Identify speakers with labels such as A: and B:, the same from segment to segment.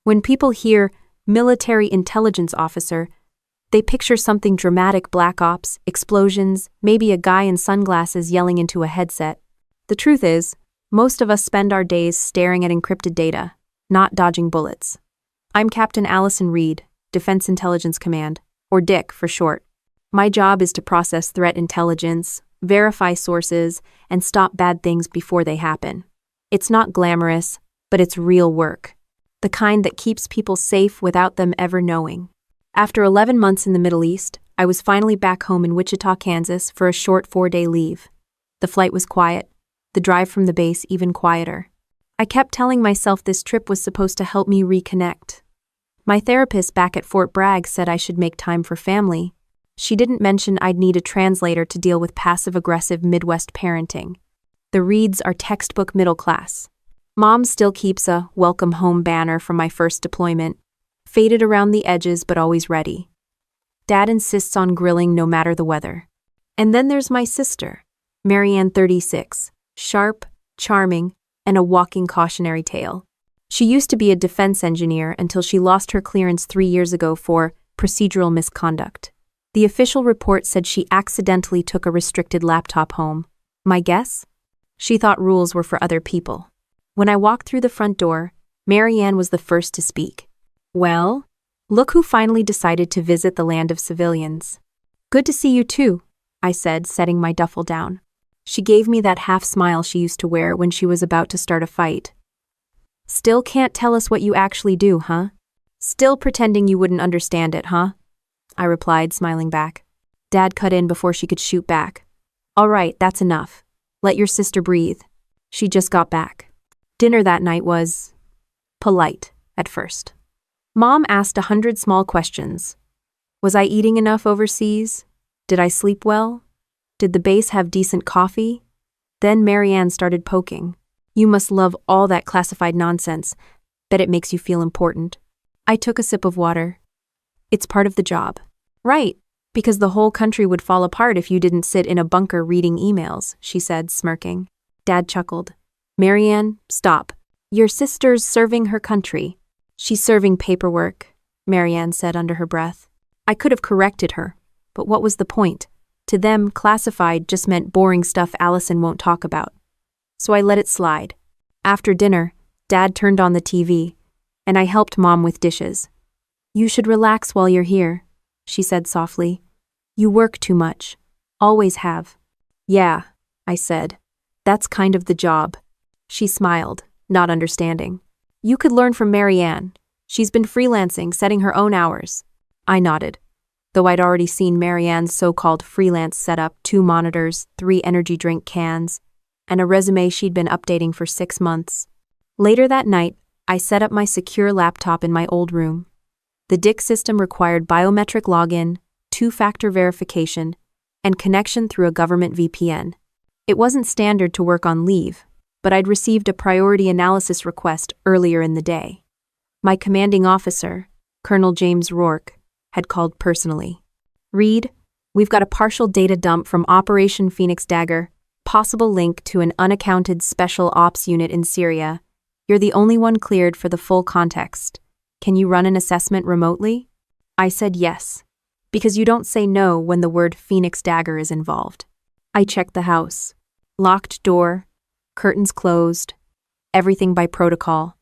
A: When people hear military intelligence officer, they picture something dramatic: black ops, explosions, maybe a guy in sunglasses yelling into a headset. The truth is, most of us spend our days staring at encrypted data, not dodging bullets. I'm Captain Allison Reed, Defense Intelligence Command, or DIC for short. My job is to process threat intelligence, verify sources, and stop bad things before they happen. It's not glamorous, but it's real work. The kind that keeps people safe without them ever knowing. After 11 months in the Middle East, I was finally back home in Wichita, Kansas for a short 4-day leave. The flight was quiet, the drive from the base even quieter. I kept telling myself this trip was supposed to help me reconnect. My therapist back at Fort Bragg said I should make time for family. She didn't mention I'd need a translator to deal with passive-aggressive Midwest parenting. The Reeds are textbook middle class. Mom still keeps a welcome home banner from my first deployment, faded around the edges but always ready. Dad insists on grilling no matter the weather. And then there's my sister, Marianne, 36, sharp, charming, and a walking cautionary tale. She used to be a defense engineer until she lost her clearance 3 years ago for procedural misconduct. The official report said she accidentally took a restricted laptop home. My guess? She thought rules were for other people. When I walked through the front door, Marianne was the first to speak. Well, look who finally decided to visit the land of civilians. Good to see you too, I said, setting my duffel down. She gave me that half smile she used to wear when she was about to start a fight. Still can't tell us what you actually do, huh? Still pretending you wouldn't understand it, huh? I replied, smiling back. Dad cut in before she could shoot back. All right, that's enough. Let your sister breathe. She just got back. Dinner that night was polite at first. Mom asked 100 small questions. Was I eating enough overseas? Did I sleep well? Did the base have decent coffee? Then Marianne started poking. You must love all that classified nonsense. Bet it makes you feel important. I took a sip of water. It's part of the job. Right, because the whole country would fall apart if you didn't sit in a bunker reading emails, she said, smirking. Dad chuckled. Marianne, stop. Your sister's serving her country. She's serving paperwork, Marianne said under her breath. I could have corrected her, but what was the point? To them, classified just meant boring stuff Allison won't talk about. So I let it slide. After dinner, Dad turned on the TV, and I helped Mom with dishes. You should relax while you're here, she said softly. You work too much. Always have. Yeah, I said. That's kind of the job. She smiled, not understanding. You could learn from Marianne. She's been freelancing, setting her own hours. I nodded, though I'd already seen Marianne's so-called freelance setup: 2 monitors, 3 energy drink cans, and a resume she'd been updating for 6 months. Later that night, I set up my secure laptop in my old room. The DIC system required biometric login, 2-factor verification, and connection through a government VPN. It wasn't standard to work on leave, but I'd received a priority analysis request earlier in the day. My commanding officer, Colonel James Rourke, had called personally. Reed, we've got a partial data dump from Operation Phoenix Dagger, possible link to an unaccounted special ops unit in Syria. You're the only one cleared for the full context. Can you run an assessment remotely? I said yes, because you don't say no when the word Phoenix Dagger is involved. I checked the house. Locked door, curtains closed, everything by protocol.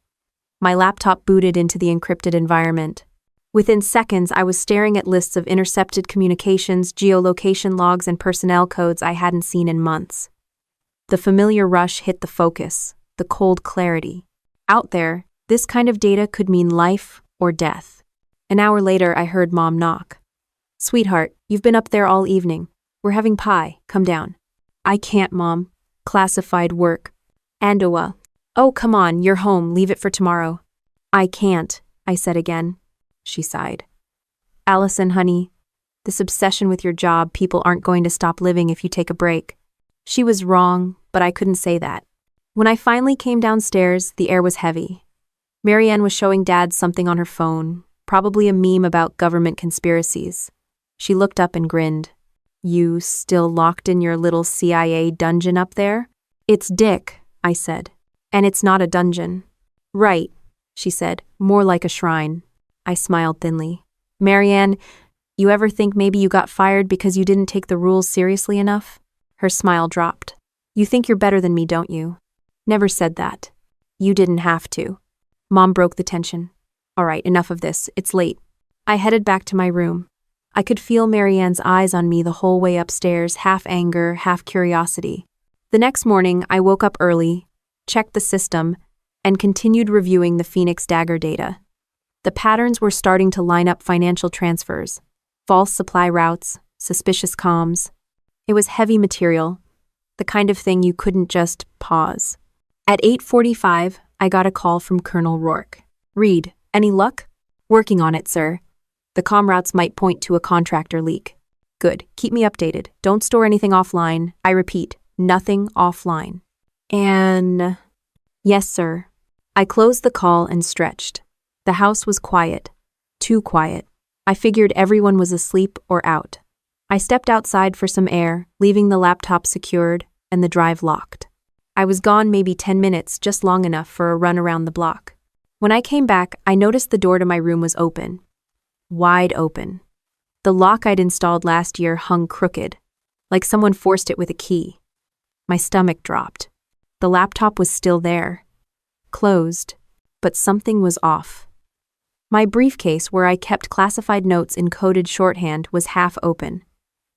A: My laptop booted into the encrypted environment. Within seconds, I was staring at lists of intercepted communications, geolocation logs, and personnel codes I hadn't seen in months. The familiar rush hit the focus, the cold clarity. Out there, this kind of data could mean life or death. An hour later, I heard Mom knock. Sweetheart, you've been up there all evening. We're having pie. Come down. I can't, Mom. Classified work. Andoa. Oh, come on, you're home. Leave it for tomorrow. I can't, I said again. She sighed. Allison, honey, this obsession with your job, people aren't going to stop living if you take a break. She was wrong, but I couldn't say that. When I finally came downstairs, the air was heavy. Marianne was showing Dad something on her phone, probably a meme about government conspiracies. She looked up and grinned. You still locked in your little CIA dungeon up there? It's DIC, I said. And it's not a dungeon. Right, she said, more like a shrine. I smiled thinly. Marianne, you ever think maybe you got fired because you didn't take the rules seriously enough? Her smile dropped. You think you're better than me, don't you? Never said that. You didn't have to. Mom broke the tension. All right, enough of this. It's late. I headed back to my room. I could feel Marianne's eyes on me the whole way upstairs, half anger, half curiosity. The next morning, I woke up early, checked the system, and continued reviewing the Phoenix Dagger data. The patterns were starting to line up: financial transfers, false supply routes, suspicious comms. It was heavy material, the kind of thing you couldn't just pause. At 8:45, I got a call from Colonel Rourke. Reed, any luck? Working on it, sir. The comm routes might point to a contractor leak. Good, keep me updated. Don't store anything offline. I repeat, nothing offline. Yes, sir. I closed the call and stretched. The house was quiet. Too quiet. I figured everyone was asleep or out. I stepped outside for some air, leaving the laptop secured and the drive locked. I was gone maybe 10 minutes, just long enough for a run around the block. When I came back, I noticed the door to my room was open. Wide open. The lock I'd installed last year hung crooked, like someone forced it with a key. My stomach dropped. The laptop was still there. Closed, but something was off. My briefcase, where I kept classified notes in coded shorthand, was half open.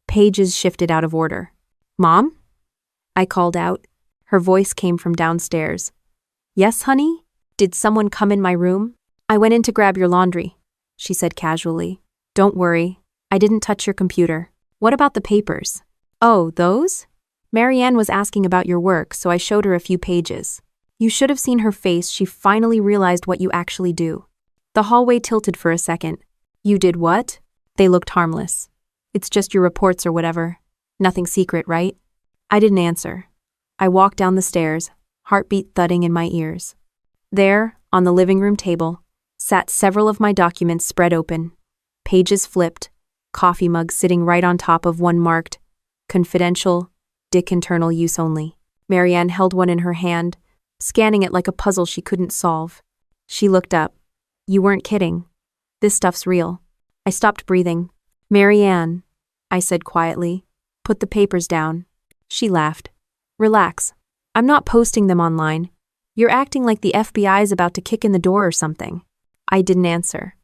A: Pages shifted out of order. Mom? I called out. Her voice came from downstairs. Yes, honey? Did someone come in my room? I went in to grab your laundry, she said casually. Don't worry, I didn't touch your computer. What about the papers? Oh, those? Marianne was asking about your work, so I showed her a few pages. You should have seen her face. She finally realized what you actually do. The hallway tilted for a second. You did what? They looked harmless. It's just your reports or whatever. Nothing secret, right? I didn't answer. I walked down the stairs, heartbeat thudding in my ears. There, on the living room table, sat several of my documents spread open, pages flipped, coffee mugs sitting right on top of one marked, Confidential, Dick internal use only. Marianne held one in her hand, scanning it like a puzzle she couldn't solve. She looked up. You weren't kidding. This stuff's real. I stopped breathing. Marianne, I said quietly, put the papers down. She laughed. Relax. I'm not posting them online. You're acting like the FBI's about to kick in the door or something. I didn't answer.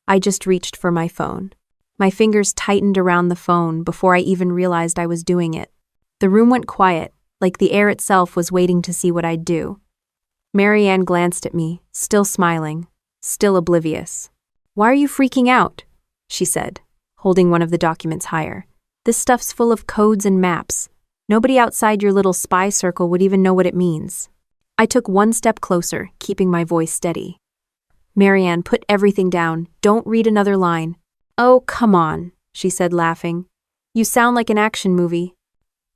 A: I just reached for my phone. My fingers tightened around the phone before I even realized I was doing it. The room went quiet, like the air itself was waiting to see what I'd do. Marianne glanced at me, still smiling, still oblivious. Why are you freaking out? She said, holding one of the documents higher. This stuff's full of codes and maps. Nobody outside your little spy circle would even know what it means. I took one step closer, keeping my voice steady. Marianne, put everything down. Don't read another line. Oh, come on, she said, laughing. You sound like an action movie.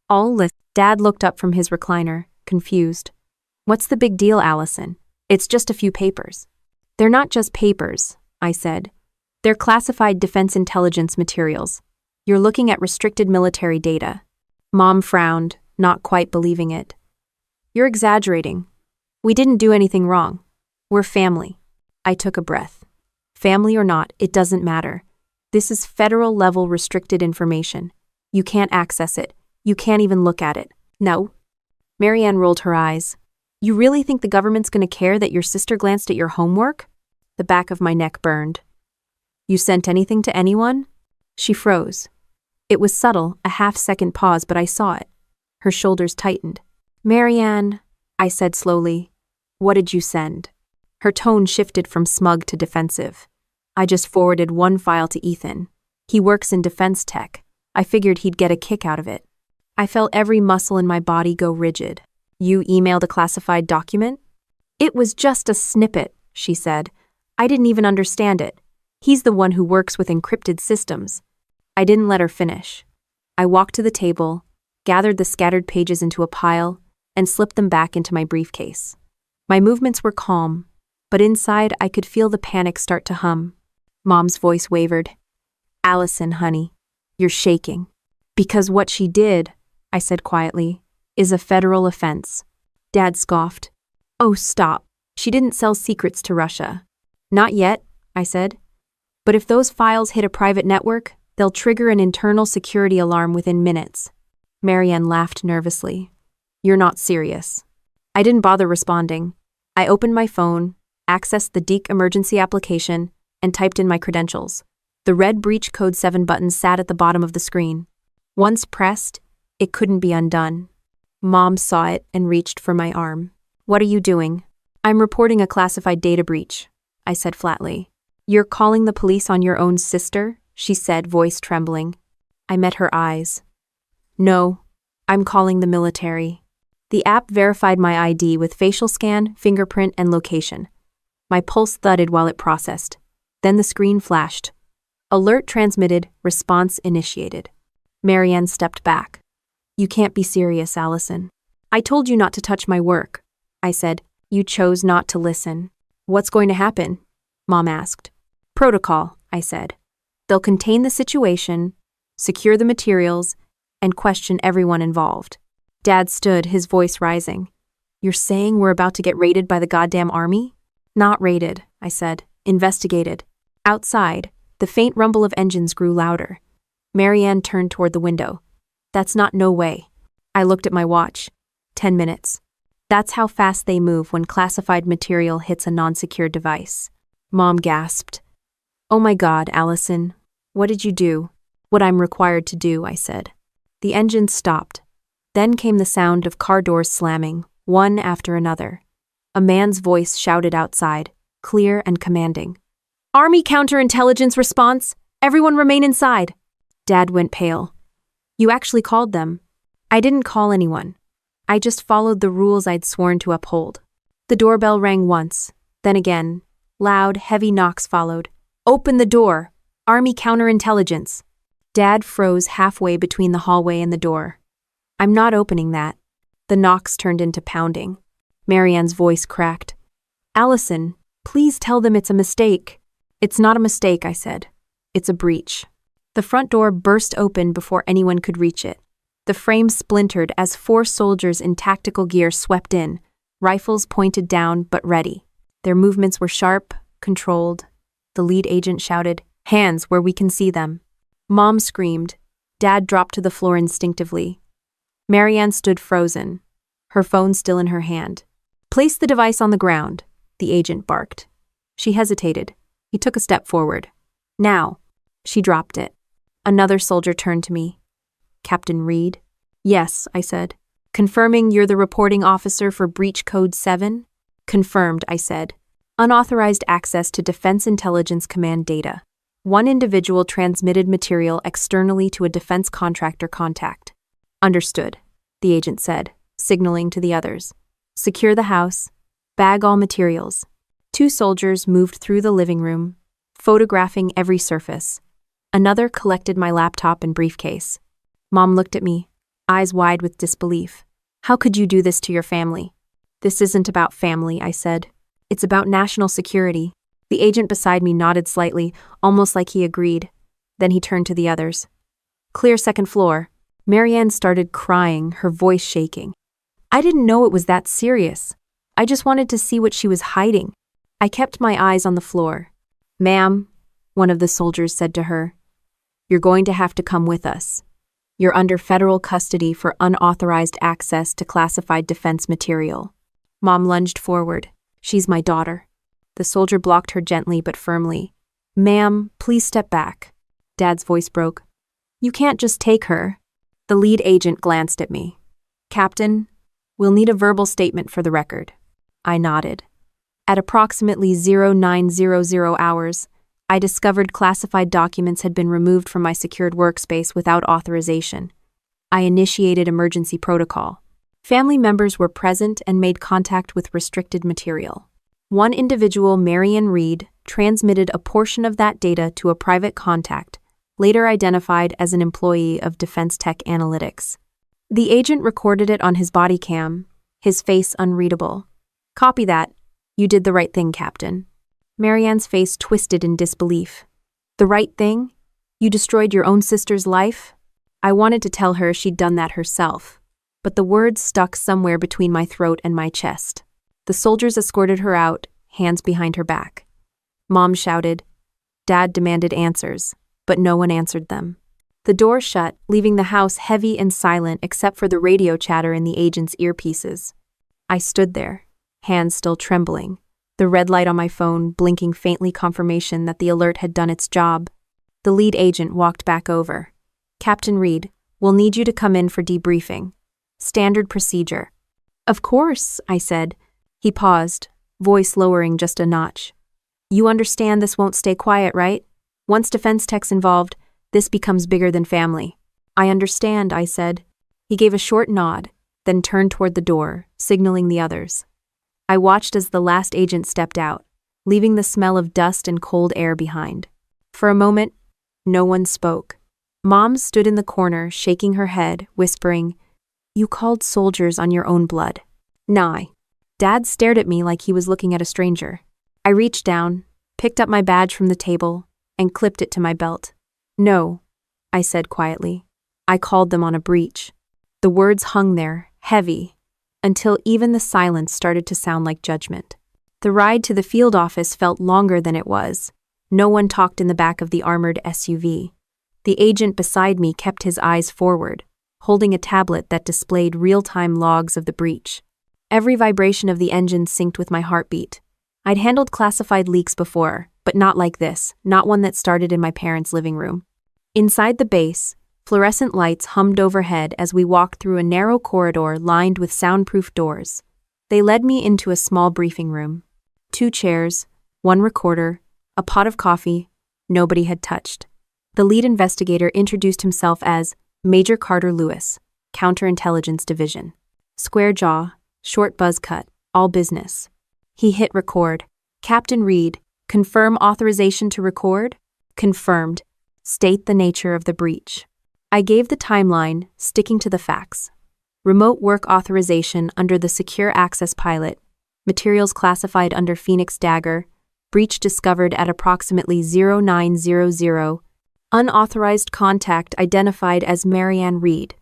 A: All list. Dad looked up from his recliner, confused. What's the big deal, Allison? It's just a few papers. They're not just papers, I said. They're classified defense intelligence materials. You're looking at restricted military data. Mom frowned, not quite believing it. You're exaggerating. We didn't do anything wrong. We're family. I took a breath. Family or not, it doesn't matter. This is federal-level restricted information. You can't access it. You can't even look at it. No. Marianne rolled her eyes. You really think the government's going to care that your sister glanced at your homework? The back of my neck burned. You sent anything to anyone? She froze. It was subtle, a half-second pause, but I saw it. Her shoulders tightened. Marianne, I said slowly, what did you send? Her tone shifted from smug to defensive. I just forwarded one file to Ethan. He works in defense tech. I figured he'd get a kick out of it. I felt every muscle in my body go rigid. You emailed a classified document? It was just a snippet, she said. I didn't even understand it. He's the one who works with encrypted systems. I didn't let her finish. I walked to the table, gathered the scattered pages into a pile, and slipped them back into my briefcase. My movements were calm, but inside I could feel the panic start to hum. Mom's voice wavered. Allison, honey, you're shaking. Because what she did, I said quietly, is a federal offense. Dad scoffed. Oh, stop. She didn't sell secrets to Russia. Not yet, I said. But if those files hit a private network, they'll trigger an internal security alarm within minutes. Marianne laughed nervously. You're not serious. I didn't bother responding. I opened my phone, accessed the Deke emergency application, and typed in my credentials. The red breach code 7 button sat at the bottom of the screen. Once pressed, it couldn't be undone. Mom saw it and reached for my arm. What are you doing? I'm reporting a classified data breach, I said flatly. You're calling the police on your own sister? She said, voice trembling. I met her eyes. No, I'm calling the military. The app verified my ID with facial scan, fingerprint, and location. My pulse thudded while it processed. Then the screen flashed. Alert transmitted, response initiated. Marianne stepped back. You can't be serious, Allison. I told you not to touch my work, I said. You chose not to listen. What's going to happen? Mom asked. Protocol, I said. They'll contain the situation, secure the materials, and question everyone involved. Dad stood, his voice rising. You're saying we're about to get raided by the goddamn army? Not raided, I said. Investigated. Outside, the faint rumble of engines grew louder. Marianne turned toward the window. That's not no way. I looked at my watch. 10 minutes. That's how fast they move when classified material hits a non-secure device. Mom gasped. Oh my God, Allison. What did you do? What I'm required to do, I said. The engine stopped. Then came the sound of car doors slamming, one after another. A man's voice shouted outside, clear and commanding. Army counterintelligence response! Everyone remain inside! Dad went pale. You actually called them. I didn't call anyone. I just followed the rules I'd sworn to uphold. The doorbell rang once, then again. Loud, heavy knocks followed. Open the door! Army counterintelligence! Dad froze halfway between the hallway and the door. I'm not opening that. The knocks turned into pounding. Marianne's voice cracked. Allison, please tell them it's a mistake. It's not a mistake, I said. It's a breach. The front door burst open before anyone could reach it. The frame splintered as 4 soldiers in tactical gear swept in, rifles pointed down but ready. Their movements were sharp, controlled. The lead agent shouted, Hands where we can see them. Mom screamed. Dad dropped to the floor instinctively. Marianne stood frozen, her phone still in her hand. Place the device on the ground, the agent barked. She hesitated. He took a step forward. Now. She dropped it. Another soldier turned to me. Captain Reed? Yes, I said. Confirming you're the reporting officer for Breach Code 7? Confirmed, I said. Unauthorized access to Defense Intelligence Command data. One individual transmitted material externally to a defense contractor contact. Understood, the agent said, signaling to the others. Secure the house. Bag all materials. 2 soldiers moved through the living room, photographing every surface. Another collected my laptop and briefcase. Mom looked at me, eyes wide with disbelief. How could you do this to your family? This isn't about family, I said. It's about national security. The agent beside me nodded slightly, almost like he agreed. Then he turned to the others. Clear second floor. Marianne started crying, her voice shaking. I didn't know it was that serious. I just wanted to see what she was hiding. I kept my eyes on the floor. Ma'am, one of the soldiers said to her, you're going to have to come with us. You're under federal custody for unauthorized access to classified defense material. Mom lunged forward. She's my daughter. The soldier blocked her gently but firmly. Ma'am, please step back. Dad's voice broke. You can't just take her. The lead agent glanced at me. Captain, we'll need a verbal statement for the record. I nodded. At approximately 0900 hours, I discovered classified documents had been removed from my secured workspace without authorization. I initiated emergency protocol. Family members were present and made contact with restricted material. One individual, Marianne Reed, transmitted a portion of that data to a private contact, later identified as an employee of Defense Tech Analytics. The agent recorded it on his body cam, his face unreadable. Copy that. You did the right thing, Captain. Marianne's face twisted in disbelief. The right thing? You destroyed your own sister's life? I wanted to tell her she'd done that herself, but the words stuck somewhere between my throat and my chest. The soldiers escorted her out, hands behind her back. Mom shouted. Dad demanded answers, but no one answered them. The door shut, leaving the house heavy and silent except for the radio chatter in the agent's earpieces. I stood there, hands still trembling, the red light on my phone blinking faintly confirmation that the alert had done its job. The lead agent walked back over. Captain Reed, we'll need you to come in for debriefing. Standard procedure. Of course, I said. He paused, voice lowering just a notch. You understand this won't stay quiet, right? Once defense tech's involved, this becomes bigger than family. I understand, I said. He gave a short nod, then turned toward the door, signaling the others. I watched as the last agent stepped out, leaving the smell of dust and cold air behind. For a moment, no one spoke. Mom stood in the corner, shaking her head, whispering, You called soldiers on your own blood. Nah. Dad stared at me like he was looking at a stranger. I reached down, picked up my badge from the table, and clipped it to my belt. No, I said quietly. I called them on a breach. The words hung there, heavy, until even the silence started to sound like judgment. The ride to the field office felt longer than it was. No one talked in the back of the armored SUV. The agent beside me kept his eyes forward, holding a tablet that displayed real-time logs of the breach. Every vibration of the engine synced with my heartbeat. I'd handled classified leaks before, but not like this, not one that started in my parents' living room. Inside the base, fluorescent lights hummed overhead as we walked through a narrow corridor lined with soundproof doors. They led me into a small briefing room. 2 chairs, 1 recorder, a pot of coffee, nobody had touched. The lead investigator introduced himself as Major Carter Lewis, Counterintelligence Division. Square jaw, short buzz cut, all business. He hit record. Captain Reed, confirm authorization to record? Confirmed. State the nature of the breach. I gave the timeline, sticking to the facts. Remote work authorization under the Secure Access Pilot. Materials classified under Phoenix Dagger. Breach discovered at approximately 0900. Unauthorized contact identified as Marianne Reed.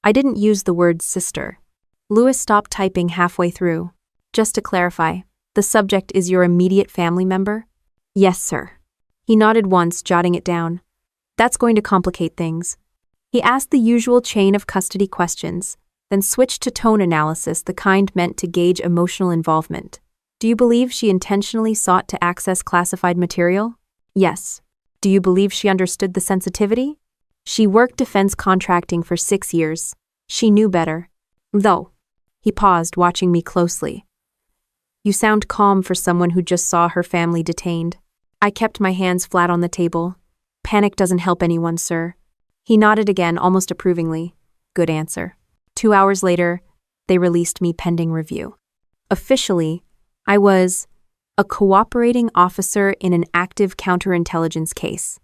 A: I didn't use the word sister. Lewis stopped typing halfway through. Just to clarify, the subject is your immediate family member? Yes, sir. He nodded once, jotting it down. That's going to complicate things. He asked the usual chain of custody questions, then switched to tone analysis, the kind meant to gauge emotional involvement. Do you believe she intentionally sought to access classified material? Yes. Do you believe she understood the sensitivity? She worked defense contracting for 6 years. She knew better. Though. He paused, watching me closely. You sound calm for someone who just saw her family detained. I kept my hands flat on the table. Panic doesn't help anyone, sir. He nodded again, almost approvingly. Good answer. 2 hours later, they released me pending review. Officially, I was a cooperating officer in an active counterintelligence case.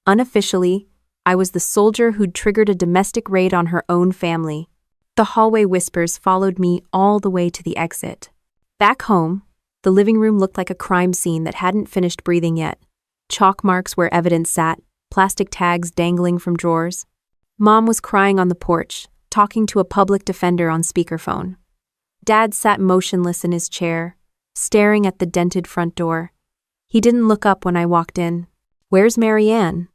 A: Unofficially, I was the soldier who'd triggered a domestic raid on her own family. The hallway whispers followed me all the way to the exit. Back home, the living room looked like a crime scene that hadn't finished breathing yet. Chalk marks where evidence sat, plastic tags dangling from drawers. Mom was crying on the porch, talking to a public defender on speakerphone. Dad sat motionless in his chair, staring at the dented front door. He didn't look up when I walked in. Where's Marianne?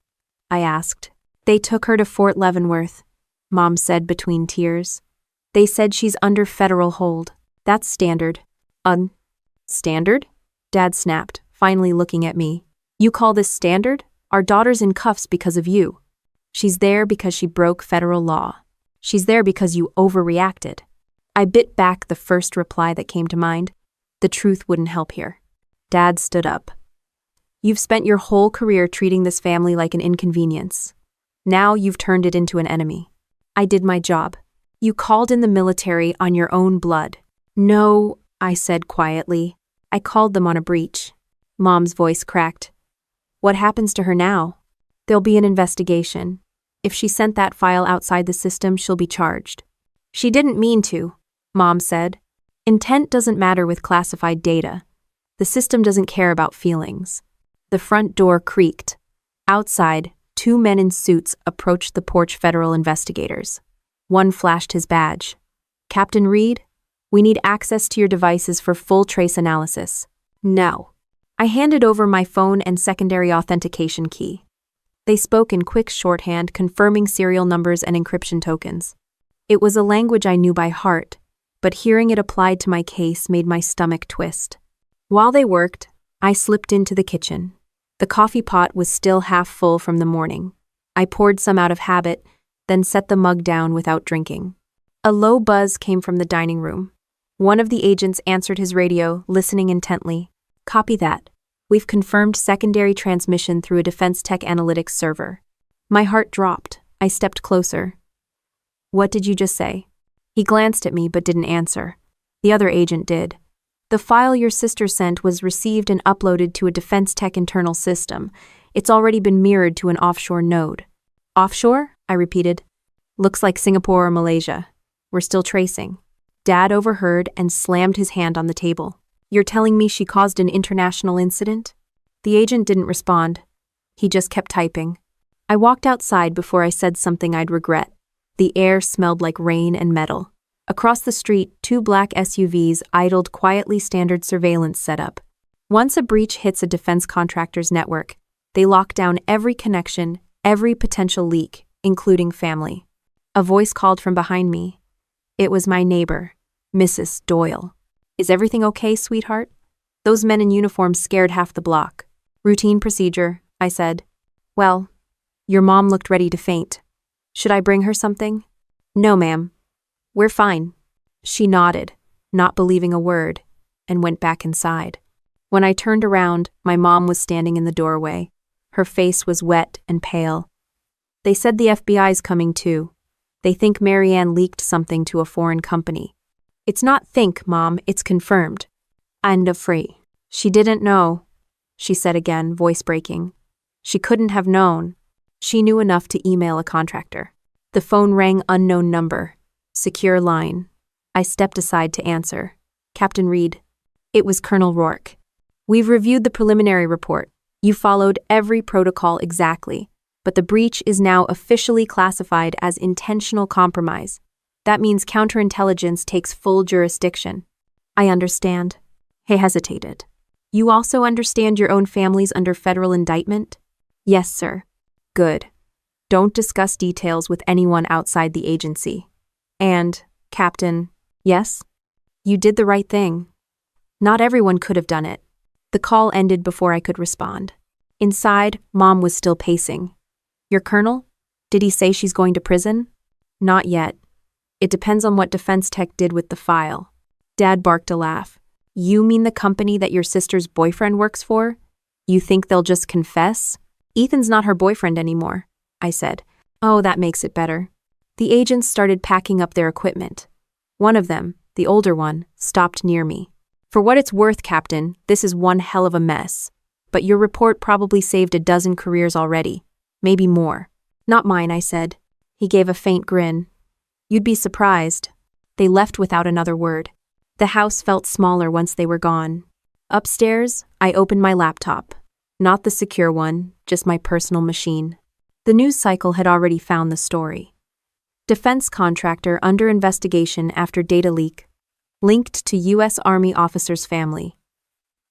A: I asked. They took her to Fort Leavenworth, Mom said between tears. They said she's under federal hold. That's standard. Standard? Dad snapped, finally looking at me. You call this standard? Our daughter's in cuffs because of you. She's there because she broke federal law. She's there because you overreacted. I bit back the first reply that came to mind. The truth wouldn't help here. Dad stood up. You've spent your whole career treating this family like an inconvenience. Now you've turned it into an enemy. I did my job. You called in the military on your own blood. No, I said quietly. I called them on a breach. Mom's voice cracked. What happens to her now? There'll be an investigation. If she sent that file outside the system, she'll be charged. She didn't mean to, Mom said. Intent doesn't matter with classified data. The system doesn't care about feelings. The front door creaked. Outside, 2 men in suits approached the porch federal investigators. One flashed his badge. Captain Reed? We need access to your devices for full trace analysis. No. I handed over my phone and secondary authentication key. They spoke in quick shorthand, confirming serial numbers and encryption tokens. It was a language I knew by heart, but hearing it applied to my case made my stomach twist. While they worked, I slipped into the kitchen. The coffee pot was still half full from the morning. I poured some out of habit, then set the mug down without drinking. A low buzz came from the dining room. One of the agents answered his radio, listening intently. Copy that. We've confirmed secondary transmission through a Defense Tech Analytics server. My heart dropped. I stepped closer. What did you just say? He glanced at me but didn't answer. The other agent did. The file your sister sent was received and uploaded to a Defense Tech internal system. It's already been mirrored to an offshore node. Offshore? I repeated. Looks like Singapore or Malaysia. We're still tracing. Dad overheard and slammed his hand on the table. You're telling me she caused an international incident? The agent didn't respond. He just kept typing. I walked outside before I said something I'd regret. The air smelled like rain and metal. Across the street, 2 black SUVs idled quietly, standard surveillance setup. Once a breach hits a defense contractor's network, they lock down every connection, every potential leak, including family. A voice called from behind me. It was my neighbor, Mrs. Doyle. Is everything okay, sweetheart? Those men in uniform scared half the block. Routine procedure, I said. Well, your mom looked ready to faint. Should I bring her something? No, ma'am. We're fine. She nodded, not believing a word, and went back inside. When I turned around, my mom was standing in the doorway. Her face was wet and pale. They said the FBI's coming too. They think Marianne leaked something to a foreign company. It's not think, Mom, it's confirmed. And free. She didn't know, she said again, voice breaking. She couldn't have known. She knew enough to email a contractor. The phone rang, unknown number. Secure line. I stepped aside to answer. Captain Reed. It was Colonel Rourke. We've reviewed the preliminary report. You followed every protocol exactly, but the breach is now officially classified as intentional compromise. That means counterintelligence takes full jurisdiction. I understand. He hesitated. You also understand your own family's under federal indictment? Yes, sir. Good. Don't discuss details with anyone outside the agency. And, Captain, yes? You did the right thing. Not everyone could have done it. The call ended before I could respond. Inside, Mom was still pacing. Your colonel? Did he say she's going to prison? Not yet. It depends on what Defense Tech did with the file. Dad barked a laugh. You mean the company that your sister's boyfriend works for? You think they'll just confess? Ethan's not her boyfriend anymore, I said. Oh, that makes it better. The agents started packing up their equipment. One of them, the older one, stopped near me. For what it's worth, Captain, this is one hell of a mess. But your report probably saved a dozen careers already. Maybe more. Not mine, I said. He gave a faint grin. You'd be surprised. They left without another word. The house felt smaller once they were gone. Upstairs, I opened my laptop. Not the secure one, just my personal machine. The news cycle had already found the story. Defense contractor under investigation after data leak. Linked to U.S. Army officer's family.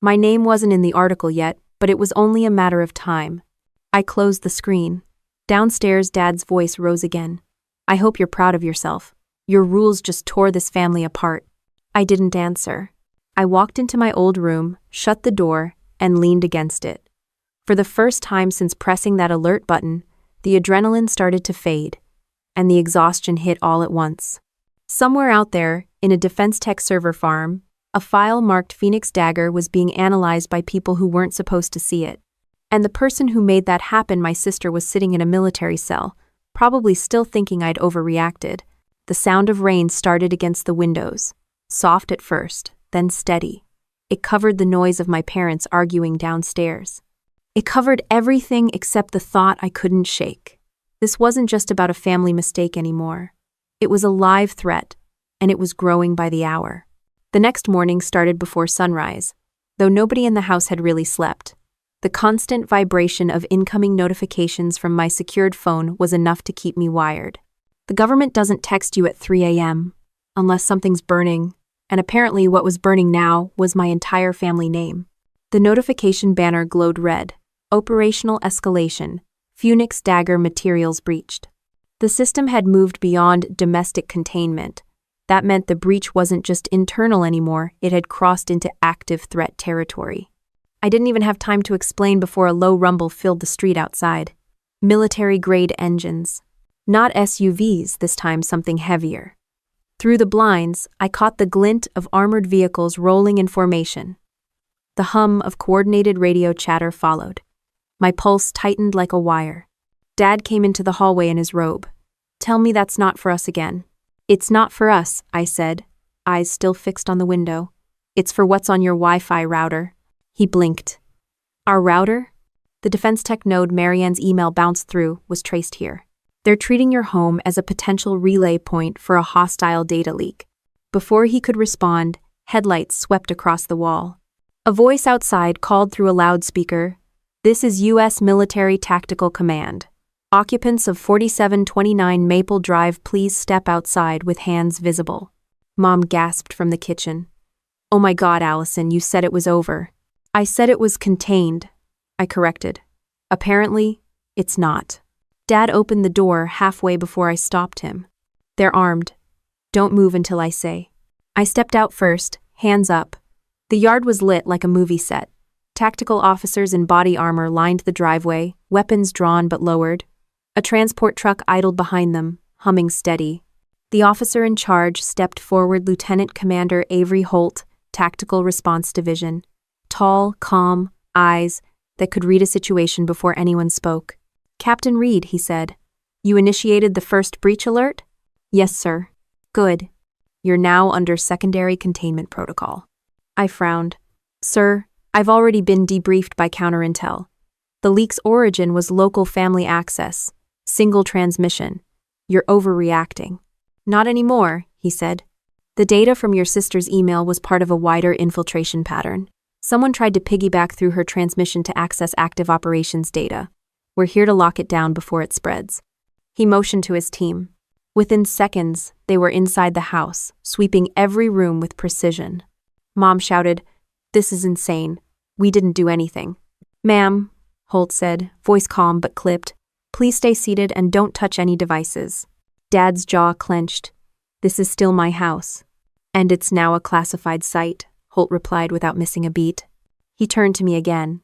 A: My name wasn't in the article yet, but it was only a matter of time. I closed the screen. Downstairs, Dad's voice rose again. I hope you're proud of yourself. Your rules just tore this family apart. I didn't answer. I walked into my old room, shut the door, and leaned against it. For the first time since pressing that alert button, the adrenaline started to fade, and the exhaustion hit all at once. Somewhere out there, in a Defense Tech server farm, a file marked Phoenix Dagger was being analyzed by people who weren't supposed to see it. And the person who made that happen, my sister, was sitting in a military cell, probably still thinking I'd overreacted. The sound of rain started against the windows, soft at first, then steady. It covered the noise of my parents arguing downstairs. It covered everything except the thought I couldn't shake. This wasn't just about a family mistake anymore. It was a live threat, and it was growing by the hour. The next morning started before sunrise, though nobody in the house had really slept. The constant vibration of incoming notifications from my secured phone was enough to keep me wired. The government doesn't text you at 3 a.m. unless something's burning, and apparently what was burning now was my entire family name. The notification banner glowed red. Operational escalation. Phoenix Dagger materials breached. The system had moved beyond domestic containment. That meant the breach wasn't just internal anymore, it had crossed into active threat territory. I didn't even have time to explain before a low rumble filled the street outside. Military-grade engines. Not SUVs, this time something heavier. Through the blinds, I caught the glint of armored vehicles rolling in formation. The hum of coordinated radio chatter followed. My pulse tightened like a wire. Dad came into the hallway in his robe. "Tell me that's not for us again." "It's not for us," I said, eyes still fixed on the window. "It's for what's on your Wi-Fi router." He blinked. "Our router?" The defense tech node Marianne's email bounced through was traced here. "They're treating your home as a potential relay point for a hostile data leak." Before he could respond, headlights swept across the wall. A voice outside called through a loudspeaker, "This is U.S. Military Tactical Command. Occupants of 4729 Maple Drive, please step outside with hands visible." Mom gasped from the kitchen. "Oh my God, Allison, you said it was over." "I said it was contained," I corrected. "Apparently, it's not." Dad opened the door halfway before I stopped him. "They're armed. Don't move until I say." I stepped out first, hands up. The yard was lit like a movie set. Tactical officers in body armor lined the driveway, weapons drawn but lowered. A transport truck idled behind them, humming steady. The officer in charge stepped forward, Lieutenant Commander Avery Holt, Tactical Response Division. Tall, calm, eyes that could read a situation before anyone spoke. "Captain Reed," he said, "you initiated the first breach alert?" "Yes, sir." "Good. You're now under secondary containment protocol." I frowned. "Sir, I've already been debriefed by counterintel. The leak's origin was local family access. Single transmission. You're overreacting." "Not anymore," he said. "The data from your sister's email was part of a wider infiltration pattern. Someone tried to piggyback through her transmission to access active operations data. We're here to lock it down before it spreads." He motioned to his team. Within seconds, they were inside the house, sweeping every room with precision. Mom shouted, "This is insane. We didn't do anything." "Ma'am," Holt said, voice calm but clipped, "please stay seated and don't touch any devices." Dad's jaw clenched. "This is still my house." "And it's now a classified site," Holt replied without missing a beat. He turned to me again.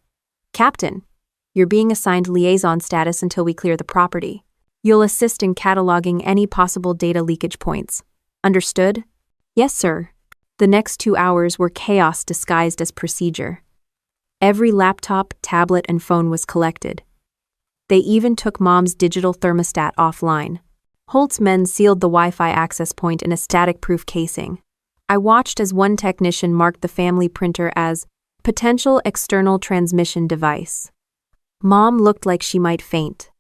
A: "Captain, you're being assigned liaison status until we clear the property. You'll assist in cataloging any possible data leakage points. Understood?" "Yes, sir." The next 2 hours were chaos disguised as procedure. Every laptop, tablet, and phone was collected. They even took Mom's digital thermostat offline. Holt's men sealed the Wi-Fi access point in a static-proof casing. I watched as one technician marked the family printer as potential external transmission device. Mom looked like she might faint.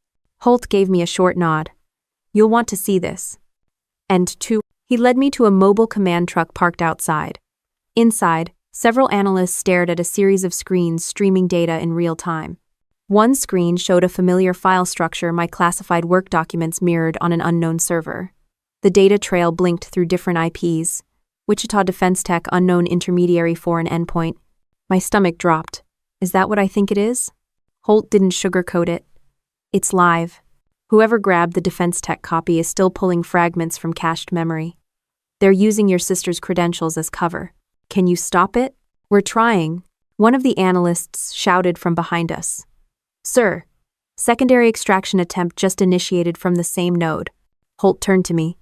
A: Holt gave me a short nod. "You'll want to see this." And two, he led me to a mobile command truck parked outside. Inside, several analysts stared at a series of screens streaming data in real time. One screen showed a familiar file structure my classified work documents mirrored on an unknown server. The data trail blinked through different IPs. Wichita Defense Tech unknown intermediary foreign endpoint. My stomach dropped. Is that what I think it is? Holt didn't sugarcoat it. It's live. Whoever grabbed the Defense Tech copy is still pulling fragments from cached memory. They're using your sister's credentials as cover. Can you stop it? We're trying. One of the analysts shouted from behind us. "Sir, secondary extraction attempt just initiated from the same node." Holt turned to me.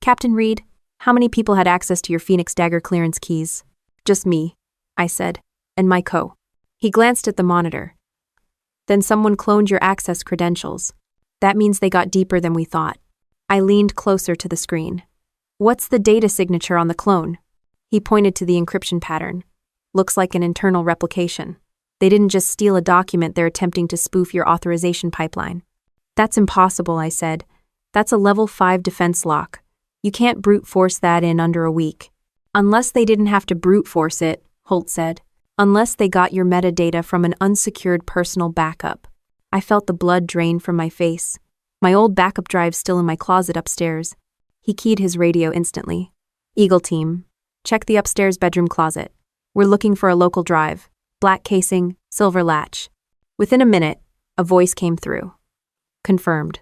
A: "Captain Reed, how many people had access to your Phoenix Dagger clearance keys?" "Just me," I said, "and my co." He glanced at the monitor. "Then someone cloned your access credentials. That means they got deeper than we thought." I leaned closer to the screen. "What's the data signature on the clone?" He pointed to the encryption pattern. "Looks like an internal replication. They didn't just steal a document, they're attempting to spoof your authorization pipeline." "That's impossible," I said. "That's a level 5 defense lock. You can't brute force that in under a week." "Unless they didn't have to brute force it," Holt said. "Unless they got your metadata from an unsecured personal backup." I felt the blood drain from my face. My old backup drive's still in my closet upstairs. He keyed his radio instantly. "Eagle Team, check the upstairs bedroom closet. We're looking for a local drive. Black casing, silver latch. Within a minute, a voice came through. Confirmed.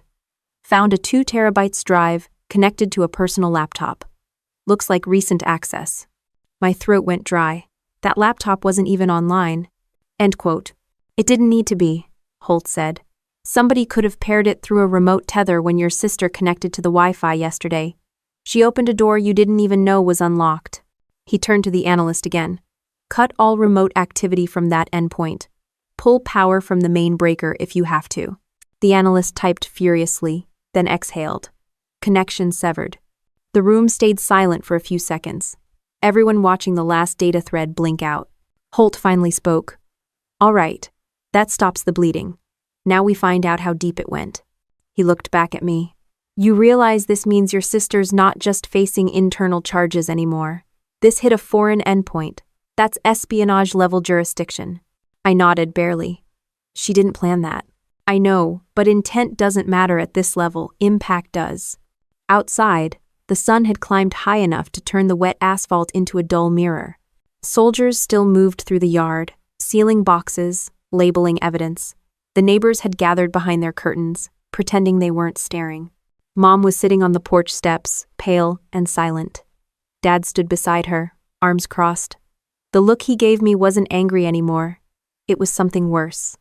A: Found a 2 terabytes drive connected to a personal laptop. Looks like recent access. My throat went dry. That laptop wasn't even online. End quote. It didn't need to be, Holt said. Somebody could have paired it through a remote tether when your sister connected to the Wi-Fi yesterday. She opened a door you didn't even know was unlocked. He turned to the analyst again. Cut all remote activity from that endpoint. Pull power from the main breaker if you have to. The analyst typed furiously, then exhaled. Connection severed. The room stayed silent for a few seconds. Everyone watching the last data thread blink out. Holt finally spoke. All right, that stops the bleeding. Now we find out how deep it went. He looked back at me. You realize this means your sister's not just facing internal charges anymore. This hit a foreign endpoint. That's espionage-level jurisdiction. I nodded barely. She didn't plan that. I know, but intent doesn't matter at this level, impact does. Outside, the sun had climbed high enough to turn the wet asphalt into a dull mirror. Soldiers still moved through the yard, sealing boxes, labeling evidence. The neighbors had gathered behind their curtains, pretending they weren't staring. Mom was sitting on the porch steps, pale and silent. Dad stood beside her, arms crossed. The look he gave me wasn't angry anymore. It was something worse.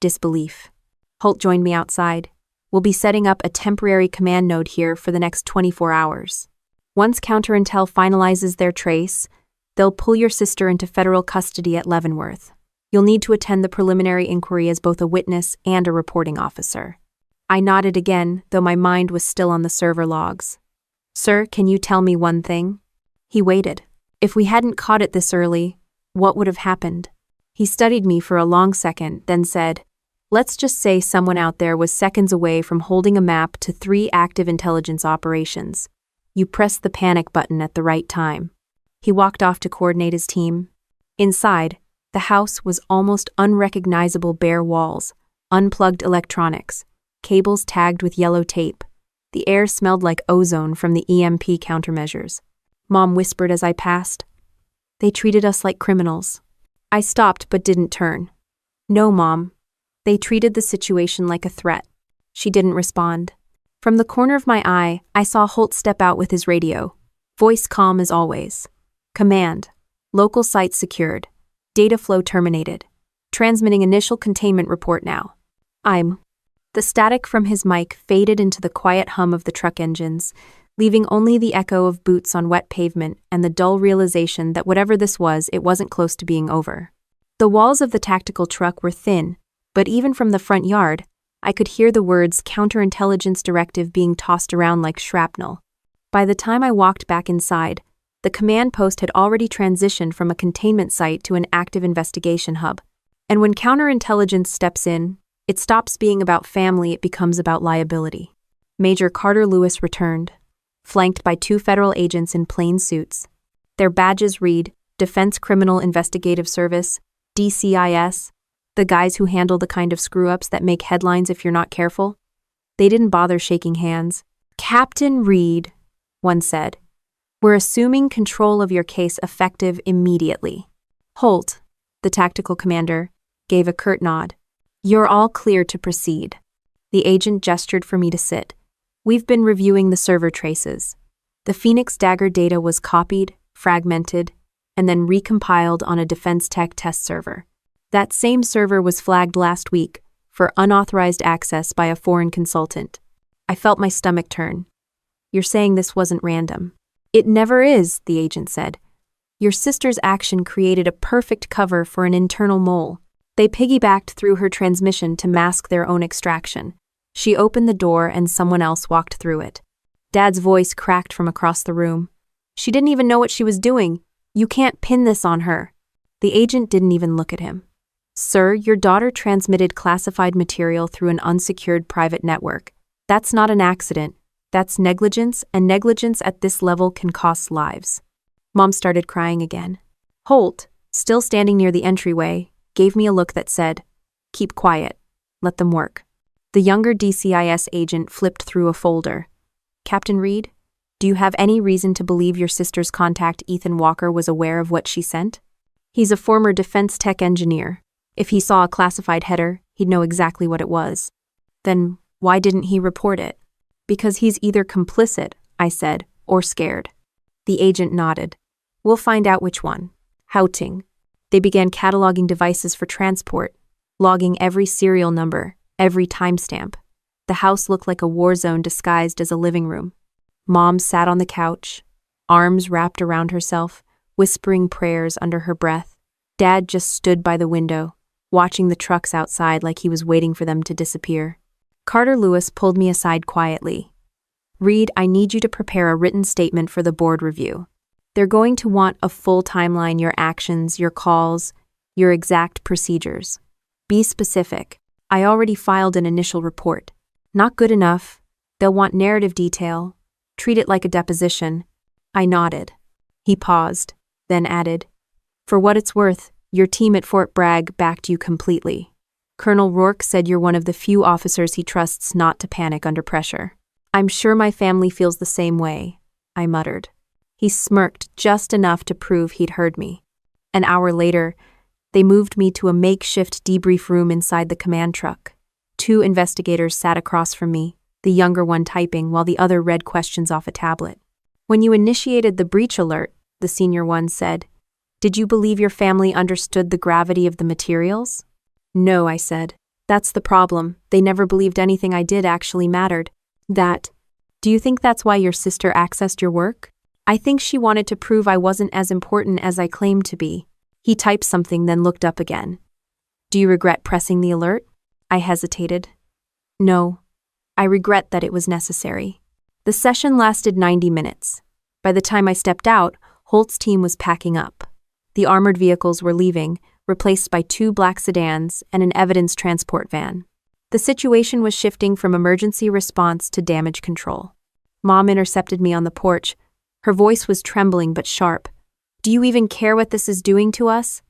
A: Disbelief. Holt joined me outside. We'll be setting up a temporary command node here for the next 24 hours. Once Counterintel finalizes their trace, they'll pull your sister into federal custody at Leavenworth. You'll need to attend the preliminary inquiry as both a witness and a reporting officer. I nodded again, though my mind was still on the server logs. Sir, can you tell me one thing? He waited. If we hadn't caught it this early, what would have happened? He studied me for a long second, then said, let's just say someone out there was seconds away from holding a map to 3 active intelligence operations. You pressed the panic button at the right time. He walked off to coordinate his team. Inside, the house was almost unrecognizable bare walls, unplugged electronics, cables tagged with yellow tape. The air smelled like ozone from the EMP countermeasures. Mom whispered as I passed. They treated us like criminals. I stopped but didn't turn. No, Mom. They treated the situation like a threat. She didn't respond. From the corner of my eye, I saw Holt step out with his radio. Voice calm as always. Command. Local site secured. Data flow terminated. Transmitting initial containment report now. The static from his mic faded into the quiet hum of the truck engines, leaving only the echo of boots on wet pavement and the dull realization that whatever this was, it wasn't close to being over. The walls of the tactical truck were thin, but even from the front yard, I could hear the words counterintelligence directive being tossed around like shrapnel. By the time I walked back inside, the command post had already transitioned from a containment site to an active investigation hub. And when counterintelligence steps in, it stops being about family, it becomes about liability. Major Carter Lewis returned, flanked by 2 federal agents in plain suits. Their badges read Defense Criminal Investigative Service, DCIS, the guys who handle the kind of screw-ups that make headlines if you're not careful. They didn't bother shaking hands. Captain Reed, one said, we're assuming control of your case effective immediately. Holt, the tactical commander, gave a curt nod. You're all clear to proceed. The agent gestured for me to sit. We've been reviewing the server traces. The Phoenix Dagger data was copied, fragmented, and then recompiled on a Defense Tech test server. That same server was flagged last week for unauthorized access by a foreign consultant. I felt my stomach turn. You're saying this wasn't random? It never is, the agent said. Your sister's action created a perfect cover for an internal mole. They piggybacked through her transmission to mask their own extraction. She opened the door and someone else walked through it. Dad's voice cracked from across the room. She didn't even know what she was doing. You can't pin this on her. The agent didn't even look at him. Sir, your daughter transmitted classified material through an unsecured private network. That's not an accident. That's negligence, and negligence at this level can cost lives. Mom started crying again. Holt, still standing near the entryway, gave me a look that said, keep quiet. Let them work. The younger DCIS agent flipped through a folder. Captain Reed, Do you have any reason to believe your sister's contact Ethan Walker was aware of what she sent? He's a former defense tech engineer. If he saw a classified header, he'd know exactly what it was. Then why didn't he report it? Because he's either complicit, I said, or scared. The agent nodded. We'll find out which one. Houting. They began cataloging devices for transport, logging every serial number, every timestamp. The house looked like a war zone disguised as a living room. Mom sat on the couch, arms wrapped around herself, whispering prayers under her breath. Dad just stood by the window, watching the trucks outside like he was waiting for them to disappear. Carter Lewis pulled me aside quietly. Reed, I need you to prepare a written statement for the board review. They're going to want a full timeline, your actions, your calls, your exact procedures. Be specific. I already filed an initial report. Not good enough. They'll want narrative detail. Treat it like a deposition. I nodded. He paused, then added, For what it's worth, your team at Fort Bragg backed you completely. Colonel Rourke said you're one of the few officers he trusts not to panic under pressure. I'm sure my family feels the same way, I muttered. He smirked just enough to prove he'd heard me. An hour later, they moved me to a makeshift debrief room inside the command truck. 2 investigators sat across from me, the younger one typing while the other read questions off a tablet. When you initiated the breach alert, the senior one said, did you believe your family understood the gravity of the materials? No, I said. That's the problem. They never believed anything I did actually mattered. Do you think that's why your sister accessed your work? I think she wanted to prove I wasn't as important as I claimed to be. He typed something, then looked up again. Do you regret pressing the alert? I hesitated. No. I regret that it was necessary. The session lasted 90 minutes. By the time I stepped out, Holt's team was packing up. The armored vehicles were leaving, replaced by 2 black sedans and an evidence transport van. The situation was shifting from emergency response to damage control. Mom intercepted me on the porch. Her voice was trembling but sharp. Do you even care what this is doing to us?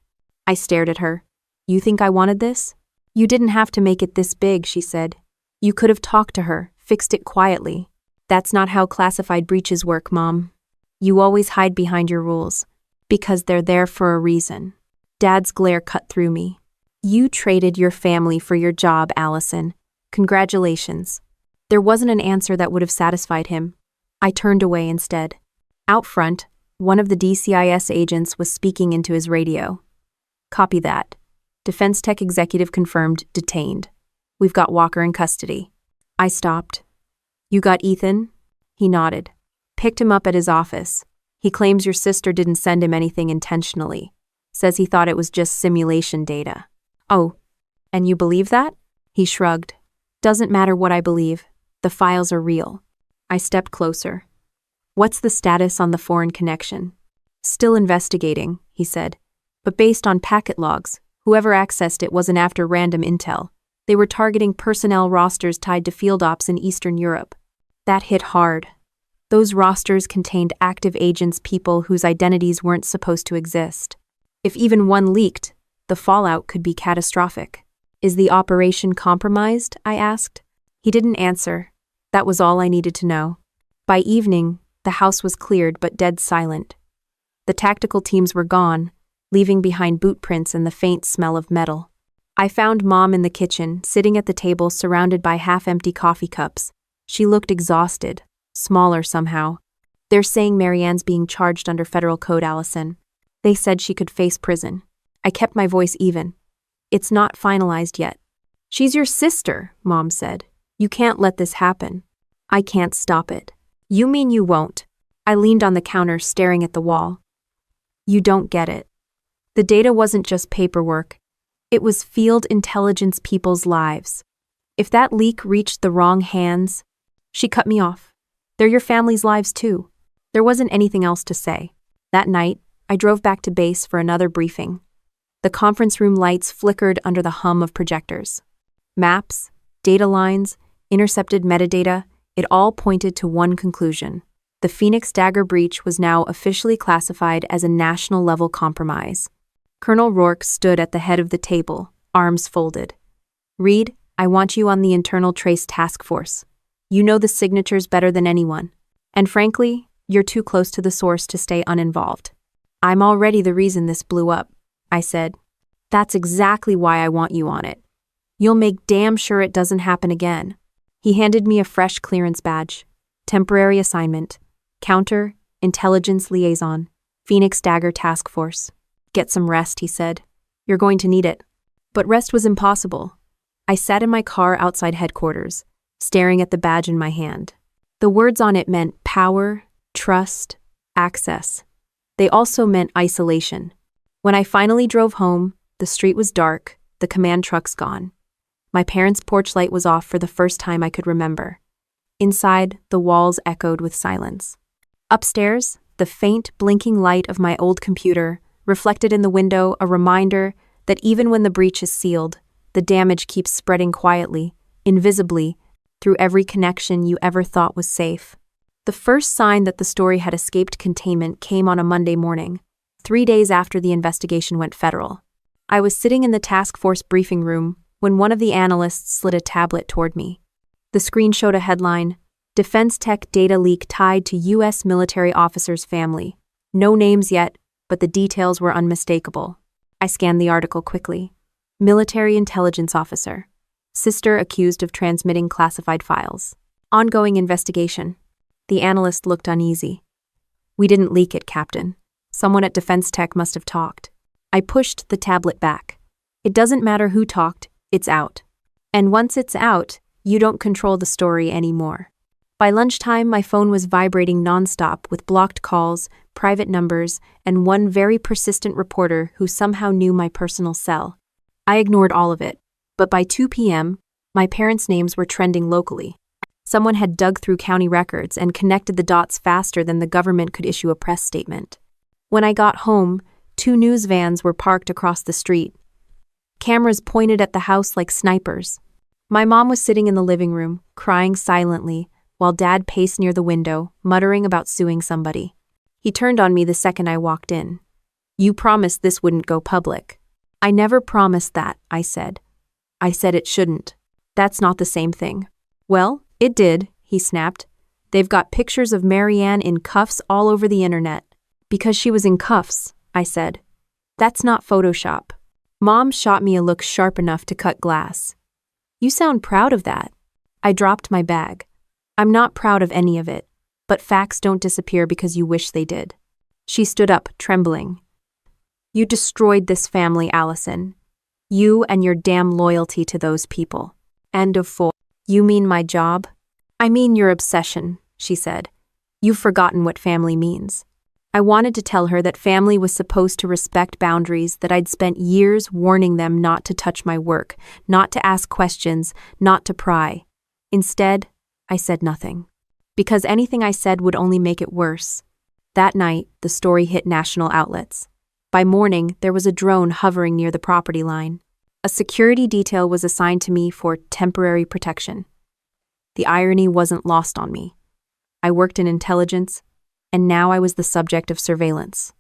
A: I stared at her. You think I wanted this? You didn't have to make it this big, she said. You could have talked to her, fixed it quietly. That's not how classified breaches work, Mom. You always hide behind your rules. Because they're there for a reason. Dad's glare cut through me. You traded your family for your job, Allison. Congratulations. There wasn't an answer that would have satisfied him. I turned away instead. Out front, one of the DCIS agents was speaking into his radio. Copy that. Defense Tech executive confirmed, detained. We've got Walker in custody. I stopped. You got Ethan? He nodded. Picked him up at his office. He claims your sister didn't send him anything intentionally. Says he thought it was just simulation data. Oh, and you believe that? He shrugged. Doesn't matter what I believe. The files are real. I stepped closer. What's the status on the foreign connection? Still investigating, he said. But based on packet logs, whoever accessed it wasn't after random intel. They were targeting personnel rosters tied to field ops in Eastern Europe. That hit hard. Those rosters contained active agents, people whose identities weren't supposed to exist. If even one leaked, the fallout could be catastrophic. Is the operation compromised? I asked. He didn't answer. That was all I needed to know. By evening, the house was cleared but dead silent. The tactical teams were gone, leaving behind boot prints and the faint smell of metal. I found Mom in the kitchen, sitting at the table surrounded by half-empty coffee cups. She looked exhausted. Smaller somehow. They're saying Marianne's being charged under federal code, Allison. They said she could face prison. I kept my voice even. It's not finalized yet. She's your sister, Mom said. You can't let this happen. I can't stop it. You mean you won't? I leaned on the counter, staring at the wall. You don't get it. The data wasn't just paperwork. It was field intelligence people's lives. If that leak reached the wrong hands, she cut me off. They're your family's lives too. There wasn't anything else to say. That night, I drove back to base for another briefing. The conference room lights flickered under the hum of projectors. Maps, data lines, intercepted metadata, it all pointed to one conclusion. The Phoenix Dagger breach was now officially classified as a national-level compromise. Colonel Rourke stood at the head of the table, arms folded. Reed, I want you on the Internal Trace Task Force. You know the signatures better than anyone. And frankly, you're too close to the source to stay uninvolved. I'm already the reason this blew up, I said. That's exactly why I want you on it. You'll make damn sure it doesn't happen again. He handed me a fresh clearance badge. Temporary assignment. Counter, Intelligence Liaison, Phoenix Dagger Task Force. Get some rest, he said. You're going to need it. But rest was impossible. I sat in my car outside headquarters, staring at the badge in my hand. The words on it meant power, trust, access. They also meant isolation. When I finally drove home, the street was dark, the command trucks gone. My parents' porch light was off for the first time I could remember. Inside, the walls echoed with silence. Upstairs, the faint, blinking light of my old computer reflected in the window a reminder that even when the breach is sealed, the damage keeps spreading quietly, invisibly, through every connection you ever thought was safe. The first sign that the story had escaped containment came on a Monday morning, 3 days after the investigation went federal. I was sitting in the task force briefing room when one of the analysts slid a tablet toward me. The screen showed a headline, Defense Tech Data Leak Tied to U.S. Military Officer's Family. No names yet, but the details were unmistakable. I scanned the article quickly. Military Intelligence Officer. Sister accused of transmitting classified files. Ongoing investigation. The analyst looked uneasy. We didn't leak it, Captain. Someone at Defense Tech must have talked. I pushed the tablet back. It doesn't matter who talked, it's out. And once it's out, you don't control the story anymore. By lunchtime, my phone was vibrating nonstop with blocked calls, private numbers, and one very persistent reporter who somehow knew my personal cell. I ignored all of it, but by 2 p.m., my parents' names were trending locally. Someone had dug through county records and connected the dots faster than the government could issue a press statement. When I got home, 2 news vans were parked across the street. Cameras pointed at the house like snipers. My mom was sitting in the living room, crying silently, while Dad paced near the window, muttering about suing somebody. He turned on me the second I walked in. You promised this wouldn't go public. I never promised that, I said. I said it shouldn't. That's not the same thing. Well, it did, he snapped. They've got pictures of Marianne in cuffs all over the internet. Because she was in cuffs, I said. That's not Photoshop. Mom shot me a look sharp enough to cut glass. You sound proud of that. I dropped my bag. I'm not proud of any of it, but facts don't disappear because you wish they did. She stood up, trembling. You destroyed this family, Allison. You and your damn loyalty to those people. End of 4. You mean my job? I mean your obsession, she said. You've forgotten what family means. I wanted to tell her that family was supposed to respect boundaries that I'd spent years warning them not to touch my work, not to ask questions, not to pry. Instead, I said nothing. Because anything I said would only make it worse. That night, the story hit national outlets. By morning, there was a drone hovering near the property line. A security detail was assigned to me for temporary protection. The irony wasn't lost on me. I worked in intelligence, and now I was the subject of surveillance.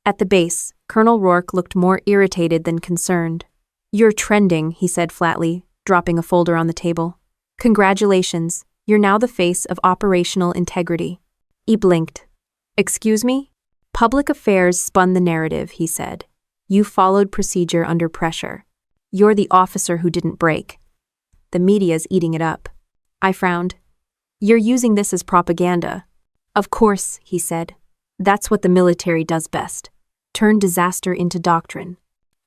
A: At the base, Colonel Rourke looked more irritated than concerned. You're trending, he said flatly, dropping a folder on the table. Congratulations, you're now the face of operational integrity. He blinked. Excuse me? Public affairs spun the narrative, he said. You followed procedure under pressure. You're the officer who didn't break. The media's eating it up. I frowned. You're using this as propaganda. Of course, he said. That's what the military does best. Turn disaster into doctrine.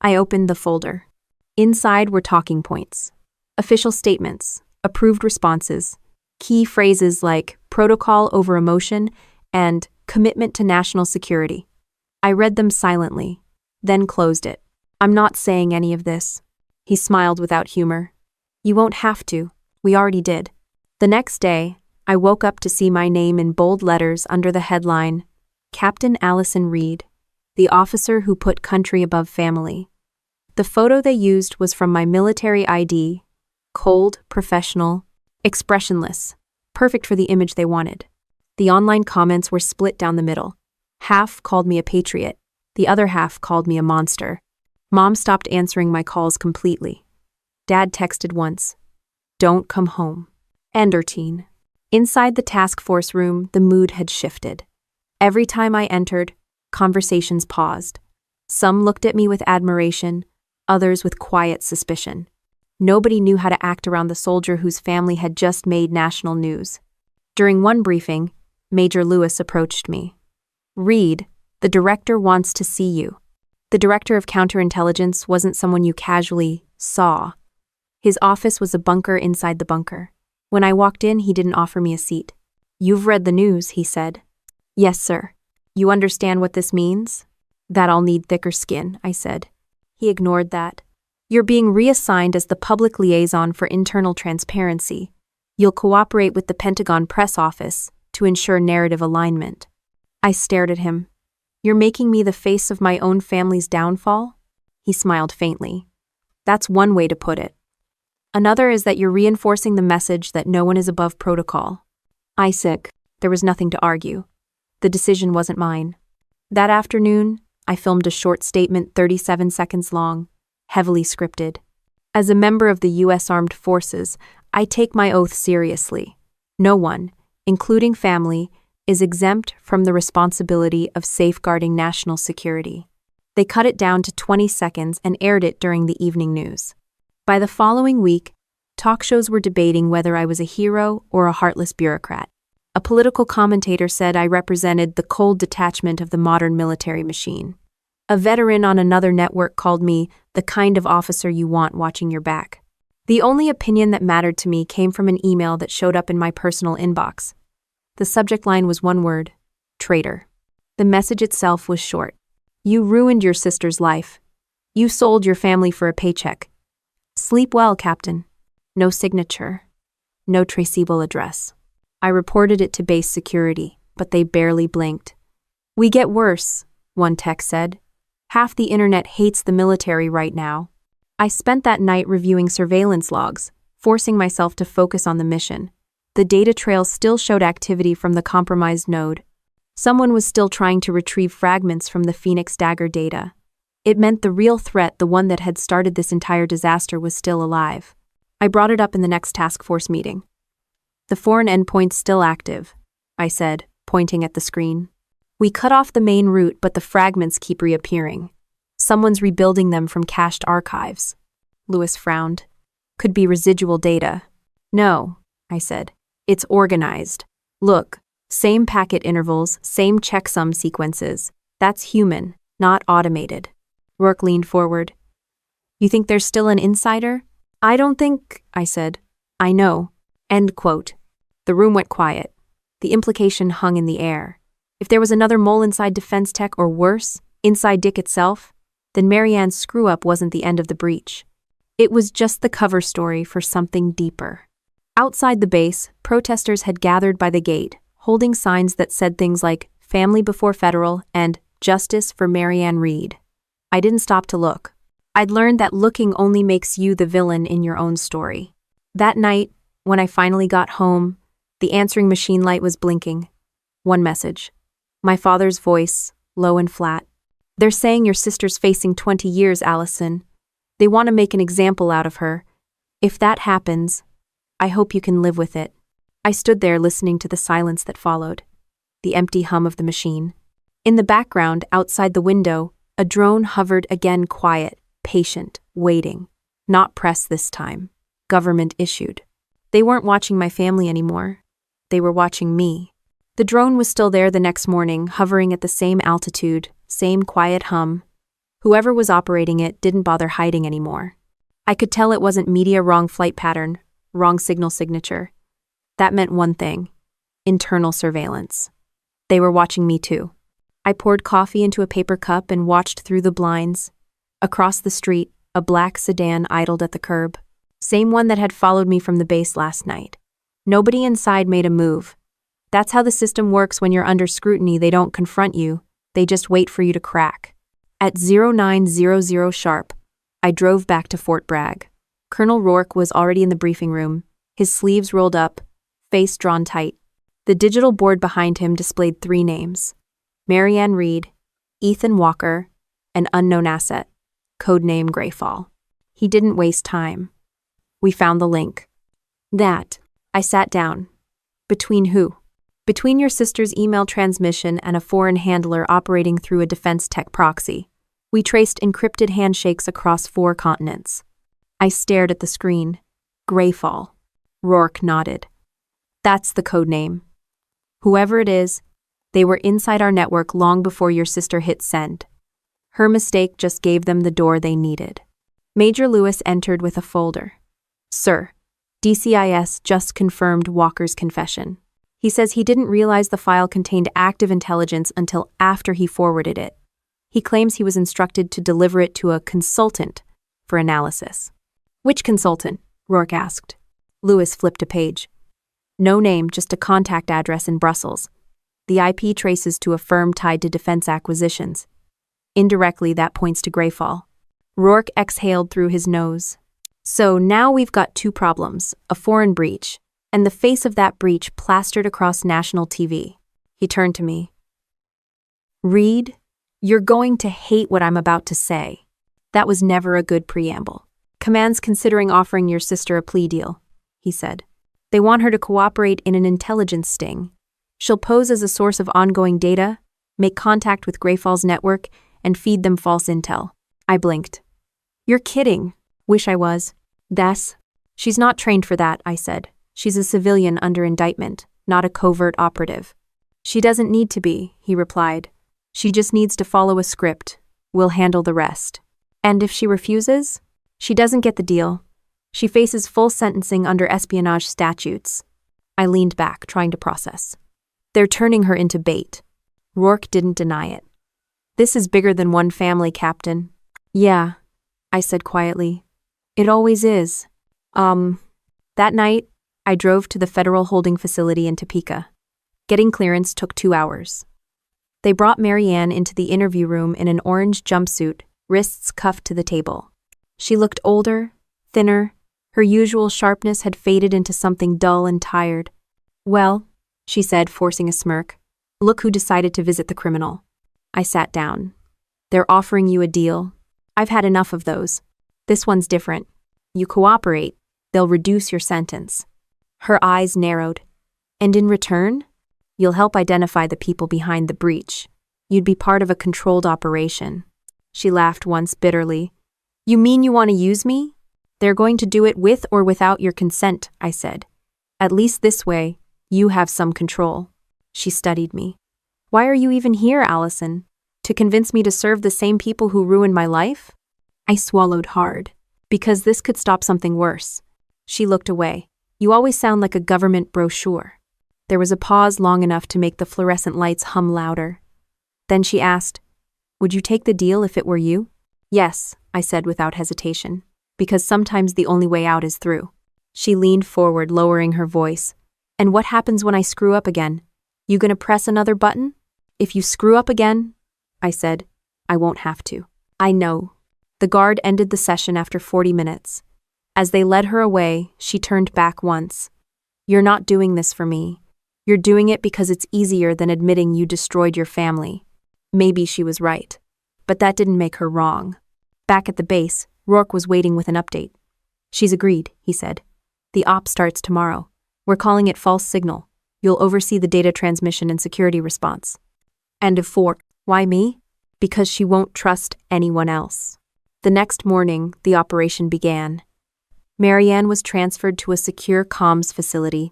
A: I opened the folder. Inside were talking points. Official statements, approved responses, key phrases like protocol over emotion and commitment to national security. I read them silently, then closed it. I'm not saying any of this. He smiled without humor. You won't have to. We already did. The next day, I woke up to see my name in bold letters under the headline, Captain Allison Reed, the officer who put country above family. The photo they used was from my military ID, cold, professional, expressionless, perfect for the image they wanted. The online comments were split down the middle. Half called me a patriot, the other half called me a monster. Mom stopped answering my calls completely. Dad texted once, Don't come home. Enderteen. Inside the task force room, the mood had shifted. Every time I entered, conversations paused. Some looked at me with admiration, others with quiet suspicion. Nobody knew how to act around the soldier whose family had just made national news. During one briefing, Major Lewis approached me. "Reed, the director wants to see you." The director of counterintelligence wasn't someone you casually saw. His office was a bunker inside the bunker. When I walked in, he didn't offer me a seat. "You've read the news," he said. "Yes, sir." "You understand what this means?" "That I'll need thicker skin," I said. He ignored that. "You're being reassigned as the public liaison for internal transparency. You'll cooperate with the Pentagon press office to ensure narrative alignment." I stared at him. "You're making me the face of my own family's downfall?" He smiled faintly. "That's one way to put it. Another is that you're reinforcing the message that no one is above protocol." Isaac, there was nothing to argue. The decision wasn't mine. That afternoon, I filmed a short statement 37 seconds long, heavily scripted. As a member of the U.S. Armed Forces, I take my oath seriously. No one, including family, is exempt from the responsibility of safeguarding national security. They cut it down to 20 seconds and aired it during the evening news. By the following week, talk shows were debating whether I was a hero or a heartless bureaucrat. A political commentator said I represented the cold detachment of the modern military machine. A veteran on another network called me the kind of officer you want watching your back. The only opinion that mattered to me came from an email that showed up in my personal inbox. The subject line was one word: traitor. The message itself was short. "You ruined your sister's life. You sold your family for a paycheck. Sleep well, Captain." No signature. No traceable address. I reported it to base security, but they barely blinked. "We get worse," one tech said. "Half the internet hates the military right now." I spent that night reviewing surveillance logs, forcing myself to focus on the mission. The data trail still showed activity from the compromised node. Someone was still trying to retrieve fragments from the Phoenix Dagger data. It meant the real threat, the one that had started this entire disaster, was still alive. I brought it up in the next task force meeting. "The foreign endpoint's still active," I said, pointing at the screen. "We cut off the main route, but the fragments keep reappearing. Someone's rebuilding them from cached archives." Lewis frowned. "Could be residual data." "No," I said. "It's organized. Look, same packet intervals, same checksum sequences. That's human, not automated." Rourke leaned forward. "You think there's still an insider?" "I don't think," I said. "I know." End quote. The room went quiet. The implication hung in the air. If there was another mole inside Defense Tech, or worse, inside Dick itself, then Marianne's screw-up wasn't the end of the breach. It was just the cover story for something deeper. Outside the base, protesters had gathered by the gate, holding signs that said things like "Family Before Federal" and "Justice for Marianne Reed." I didn't stop to look. I'd learned that looking only makes you the villain in your own story. That night, when I finally got home, the answering machine light was blinking. One message. My father's voice, low and flat. "They're saying your sister's facing 20 years, Allison. They want to make an example out of her. If that happens, I hope you can live with it." I stood there listening to the silence that followed, the empty hum of the machine. In the background, outside the window, a drone hovered again, quiet, patient, waiting. Not press this time. Government issued. They weren't watching my family anymore. They were watching me. The drone was still there the next morning, hovering at the same altitude, same quiet hum. Whoever was operating it didn't bother hiding anymore. I could tell it wasn't media wrong flight pattern, wrong signal signature. That meant one thing: internal surveillance. They were watching me too. I poured coffee into a paper cup and watched through the blinds. Across the street, a black sedan idled at the curb. Same one that had followed me from the base last night. Nobody inside made a move. That's how the system works when you're under scrutiny. They don't confront you. They just wait for you to crack. At 0900 sharp, I drove back to Fort Bragg. Colonel Rourke was already in the briefing room, his sleeves rolled up, face drawn tight. The digital board behind him displayed 3 names: Marianne Reed, Ethan Walker, an unknown asset, codename Greyfall. He didn't waste time. We found the link. I sat down. Between who? Between your sister's email transmission and a foreign handler operating through a defense tech proxy. We traced encrypted handshakes across 4 continents. I stared at the screen. Greyfall. Rourke nodded. That's the code name. Whoever it is, they were inside our network long before your sister hit send. Her mistake just gave them the door they needed. Major Lewis entered with a folder. Sir, DCIS just confirmed Walker's confession. He says he didn't realize the file contained active intelligence until after he forwarded it. He claims he was instructed to deliver it to a consultant for analysis. Which consultant? Rourke asked. Lewis flipped a page. No name, just a contact address in Brussels. The IP traces to a firm tied to defense acquisitions. Indirectly, that points to Greyfall. Rourke exhaled through his nose. So now we've got 2 problems, a foreign breach, and the face of that breach plastered across national TV. He turned to me. Reed, you're going to hate what I'm about to say. That was never a good preamble. Command's considering offering your sister a plea deal, he said. They want her to cooperate in an intelligence sting. She'll pose as a source of ongoing data, make contact with Greyfall's network, and feed them false intel. I blinked. You're kidding. Wish I was. She's not trained for that, I said. She's a civilian under indictment, not a covert operative. She doesn't need to be, he replied. She just needs to follow a script. We'll handle the rest. And if she refuses? She doesn't get the deal. She faces full sentencing under espionage statutes. I leaned back, trying to process. They're turning her into bait. Rourke didn't deny it. This is bigger than one family, Captain. Yeah, I said quietly. It always is. That night, I drove to the federal holding facility in Topeka. Getting clearance took 2 hours. They brought Marianne into the interview room in an orange jumpsuit, wrists cuffed to the table. She looked older, thinner. Her usual sharpness had faded into something dull and tired. Well, she said, forcing a smirk. Look who decided to visit the criminal. I sat down. They're offering you a deal. I've had enough of those. This one's different. You cooperate, they'll reduce your sentence. Her eyes narrowed. And in return, you'll help identify the people behind the breach. You'd be part of a controlled operation. She laughed once bitterly. You mean you want to use me? They're going to do it with or without your consent, I said. At least this way, you have some control. She studied me. Why are you even here, Allison? To convince me to serve the same people who ruined my life? I swallowed hard. Because this could stop something worse. She looked away. You always sound like a government brochure. There was a pause long enough to make the fluorescent lights hum louder. Then she asked, Would you take the deal if it were you? Yes, I said without hesitation. Because sometimes the only way out is through. She leaned forward, lowering her voice. And what happens when I screw up again? You gonna press another button? If you screw up again, I said, I won't have to. I know. The guard ended the session after 40 minutes. As they led her away, she turned back once. You're not doing this for me. You're doing it because it's easier than admitting you destroyed your family. Maybe she was right. But that didn't make her wrong. Back at the base, Rourke was waiting with an update. She's agreed, he said. The op starts tomorrow. We're calling it False Signal. You'll oversee the data transmission and security response. End of 4. Why me? Because she won't trust anyone else. The next morning, the operation began. Marianne was transferred to a secure comms facility.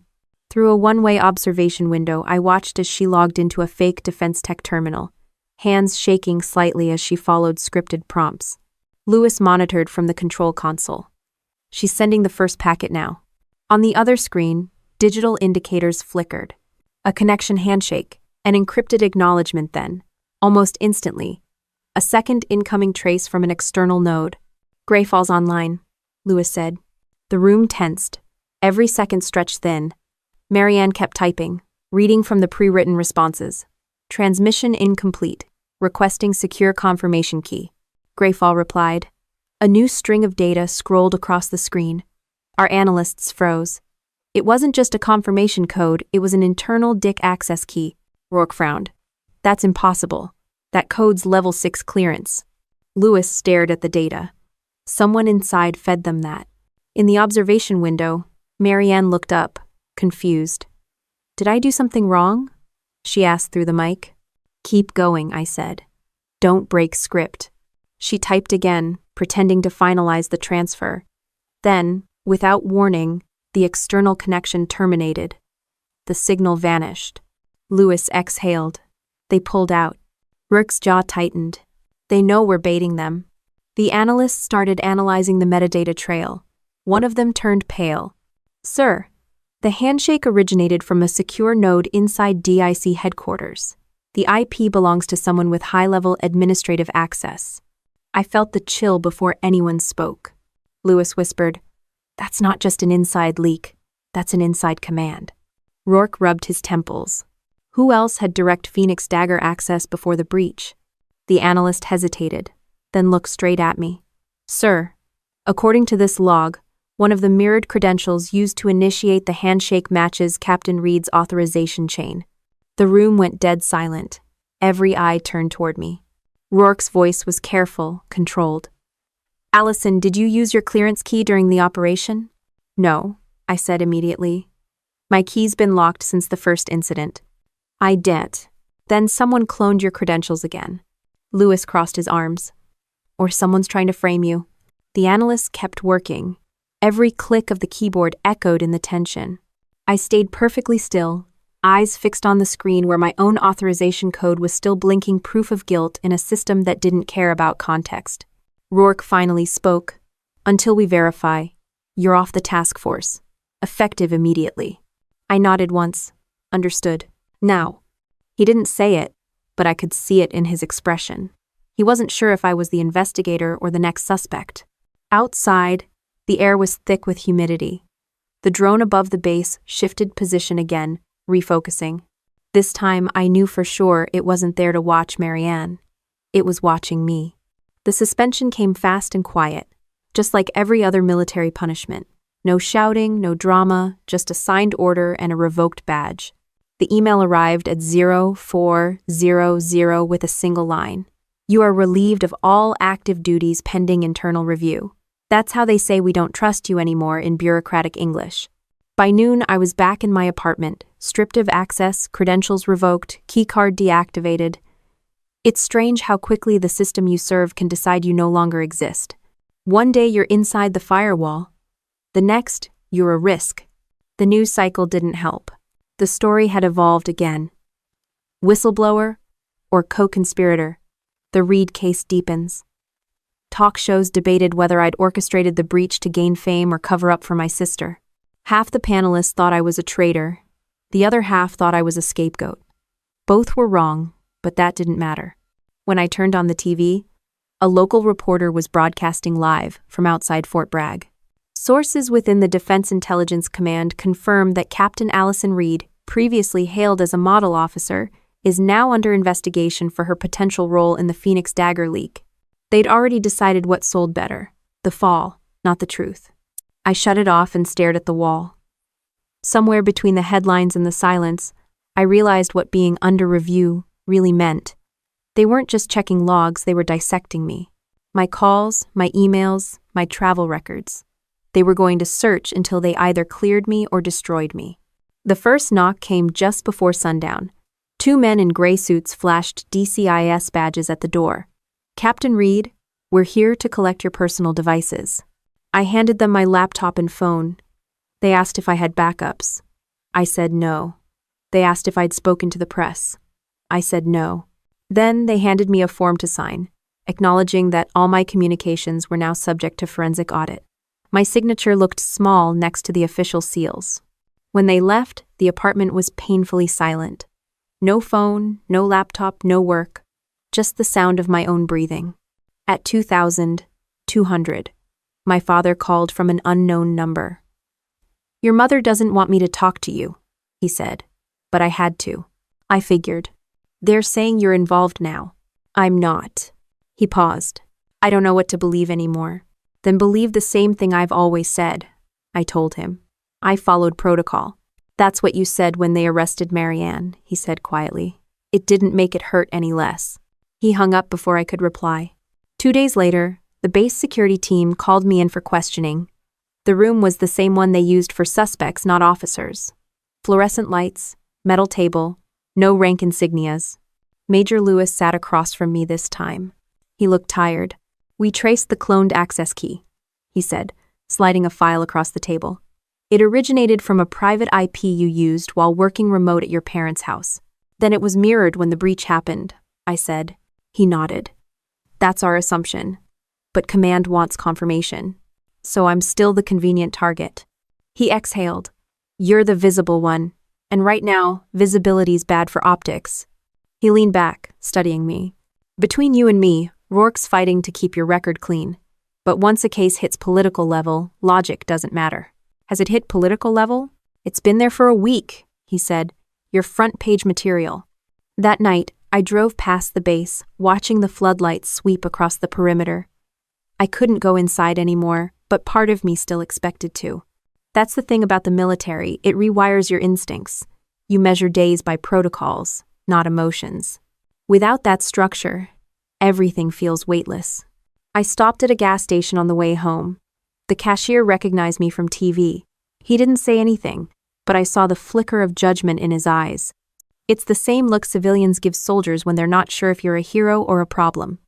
A: Through a one-way observation window, I watched as she logged into a fake defense tech terminal, hands shaking slightly as she followed scripted prompts. Lewis monitored from the control console. She's sending the first packet now. On the other screen, digital indicators flickered. A connection handshake, an encrypted acknowledgement then, almost instantly. A second incoming trace from an external node. Greyfall's online, Lewis said. The room tensed. Every second stretched thin. Marianne kept typing, reading from the pre-written responses. Transmission incomplete. Requesting secure confirmation key. Greyfall replied. A new string of data scrolled across the screen. Our analysts froze. It wasn't just a confirmation code, it was an internal DIC access key. Rourke frowned. That's impossible. That code's level 6 clearance. Lewis stared at the data. Someone inside fed them that. In the observation window, Marianne looked up, confused. Did I do something wrong? She asked through the mic. Keep going, I said. Don't break script. She typed again, pretending to finalize the transfer. Then, without warning, the external connection terminated. The signal vanished. Lewis exhaled. They pulled out. Rourke's jaw tightened. They know we're baiting them. The analysts started analyzing the metadata trail. One of them turned pale. Sir, the handshake originated from a secure node inside DIC headquarters. The IP belongs to someone with high-level administrative access. I felt the chill before anyone spoke. Lewis whispered, That's not just an inside leak. That's an inside command. Rourke rubbed his temples. Who else had direct Phoenix Dagger access before the breach? The analyst hesitated, then looked straight at me. Sir, according to this log, one of the mirrored credentials used to initiate the handshake matches Captain Reed's authorization chain. The room went dead silent. Every eye turned toward me. Rourke's voice was careful, controlled. Allison, did you use your clearance key during the operation? No, I said immediately. My key's been locked since the first incident. I didn't. Then someone cloned your credentials again. Lewis crossed his arms. Or someone's trying to frame you. The analyst kept working. Every click of the keyboard echoed in the tension. I stayed perfectly still, eyes fixed on the screen where my own authorization code was still blinking proof of guilt in a system that didn't care about context. Rourke finally spoke. Until we verify, you're off the task force. Effective immediately. I nodded once. Understood. Now. He didn't say it, but I could see it in his expression. He wasn't sure if I was the investigator or the next suspect. Outside, the air was thick with humidity. The drone above the base shifted position again, refocusing. This time I knew for sure it wasn't there to watch Marianne. It was watching me. The suspension came fast and quiet, just like every other military punishment. No shouting, no drama, just a signed order and a revoked badge. The email arrived at 0400 with a single line. You are relieved of all active duties pending internal review. That's how they say we don't trust you anymore in bureaucratic English. By noon, I was back in my apartment, stripped of access, credentials revoked, keycard deactivated. It's strange how quickly the system you serve can decide you no longer exist. One day you're inside the firewall. The next, you're a risk. The news cycle didn't help. The story had evolved again. Whistleblower or co-conspirator? The Reed case deepens. Talk shows debated whether I'd orchestrated the breach to gain fame or cover up for my sister. Half the panelists thought I was a traitor. The other half thought I was a scapegoat. Both were wrong, but that didn't matter. When I turned on the TV, a local reporter was broadcasting live from outside Fort Bragg. Sources within the Defense Intelligence Command confirmed that Captain Allison Reed, previously hailed as a model officer, is now under investigation for her potential role in the Phoenix Dagger leak. They'd already decided what sold better, the fall, not the truth. I shut it off and stared at the wall. Somewhere between the headlines and the silence, I realized what being under review really meant. They weren't just checking logs, they were dissecting me. My calls, my emails, my travel records. They were going to search until they either cleared me or destroyed me. The first knock came just before sundown. 2 men in gray suits flashed DCIS badges at the door. Captain Reed, we're here to collect your personal devices. I handed them my laptop and phone. They asked if I had backups. I said no. They asked if I'd spoken to the press. I said no. Then they handed me a form to sign, acknowledging that all my communications were now subject to forensic audit. My signature looked small next to the official seals. When they left, the apartment was painfully silent. No phone, no laptop, no work, just the sound of my own breathing. At 2,200, my father called from an unknown number. Your mother doesn't want me to talk to you, he said, but I had to. I figured. They're saying you're involved now. I'm not. He paused. I don't know what to believe anymore. Then believe the same thing I've always said, I told him. I followed protocol. That's what you said when they arrested Marianne, he said quietly. It didn't make it hurt any less. He hung up before I could reply. 2 days later, the base security team called me in for questioning. The room was the same one they used for suspects, not officers. Fluorescent lights, Metal table, no rank insignias. Major Lewis sat across from me this time. He looked tired. We traced the cloned access key, he said, sliding a file across the table. It originated from a private IP you used while working remote at your parents' house. Then it was mirrored when the breach happened, I said. He nodded. That's our assumption. But Command wants confirmation. So I'm still the convenient target. He exhaled. You're the visible one. And right now, visibility's bad for optics. He leaned back, studying me. Between you and me, Rourke's fighting to keep your record clean. But once a case hits political level, logic doesn't matter. Has it hit political level? It's been there for a week, he said. Your front page material. That night, I drove past the base, watching the floodlights sweep across the perimeter. I couldn't go inside anymore, but part of me still expected to. That's the thing about the military, it rewires your instincts. You measure days by protocols, not emotions. Without that structure, everything feels weightless. I stopped at a gas station on the way home. The cashier recognized me from TV. He didn't say anything, but I saw the flicker of judgment in his eyes. It's the same look civilians give soldiers when they're not sure if you're a hero or a problem.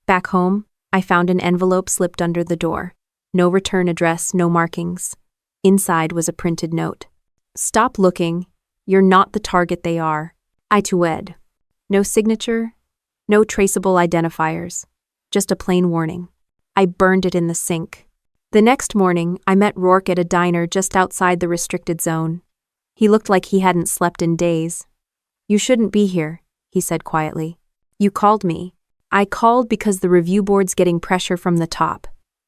A: Back home, I found an envelope slipped under the door. No return address, no markings. Inside was a printed note. Stop looking. You're not the target they are. I to Ed. No signature, no traceable identifiers. Just a plain warning. I burned it in the sink. The next morning, I met Rourke at a diner just outside the restricted zone. He looked like he hadn't slept in days. You shouldn't be here, he said quietly. You called me. I called because the review board's getting pressure from the top.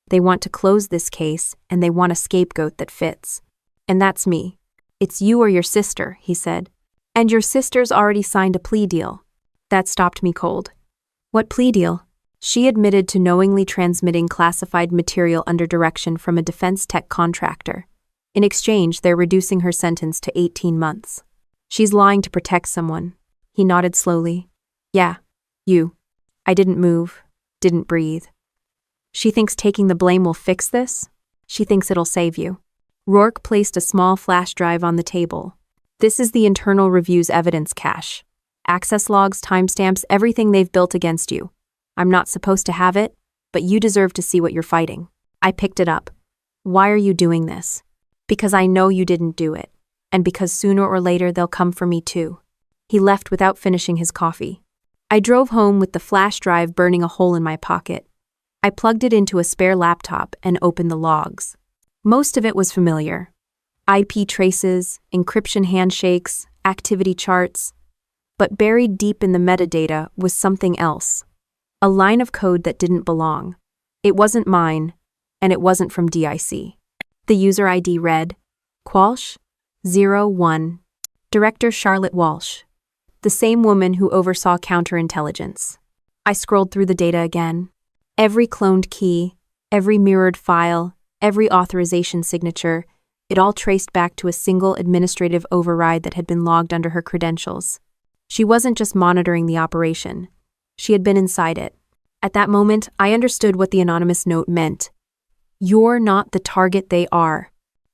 A: They want to close this case, and they want a scapegoat that fits. And that's me. It's you or your sister, he said. And your sister's already signed a plea deal. That stopped me cold. What plea deal? She admitted to knowingly transmitting classified material under direction from a defense tech contractor. In exchange, they're reducing her sentence to 18 months. She's lying to protect someone. He nodded slowly. Yeah, you. I didn't move, didn't breathe. She thinks taking the blame will fix this? She thinks it'll save you. Rourke placed a small flash drive on the table. This is the internal review's evidence cache. Access logs, timestamps, everything they've built against you. I'm not supposed to have it, but you deserve to see what you're fighting. I picked it up. Why are you doing this? Because I know you didn't do it, and because sooner or later they'll come for me too. He left without finishing his coffee. I drove home with the flash drive burning a hole in my pocket. I plugged it into a spare laptop and opened the logs. Most of it was familiar. IP traces, encryption handshakes, activity charts. But buried deep in the metadata was something else. A line of code that didn't belong. It wasn't mine, and it wasn't from DIC. The user ID read, Qualsh 01, Director Charlotte Walsh, the same woman who oversaw counterintelligence. I scrolled through the data again. Every cloned key, every mirrored file, every authorization signature, it all traced back to a single administrative override that had been logged under her credentials. She wasn't just monitoring the operation. She had been inside it. At that moment, I understood what the anonymous note meant. You're not the target they are.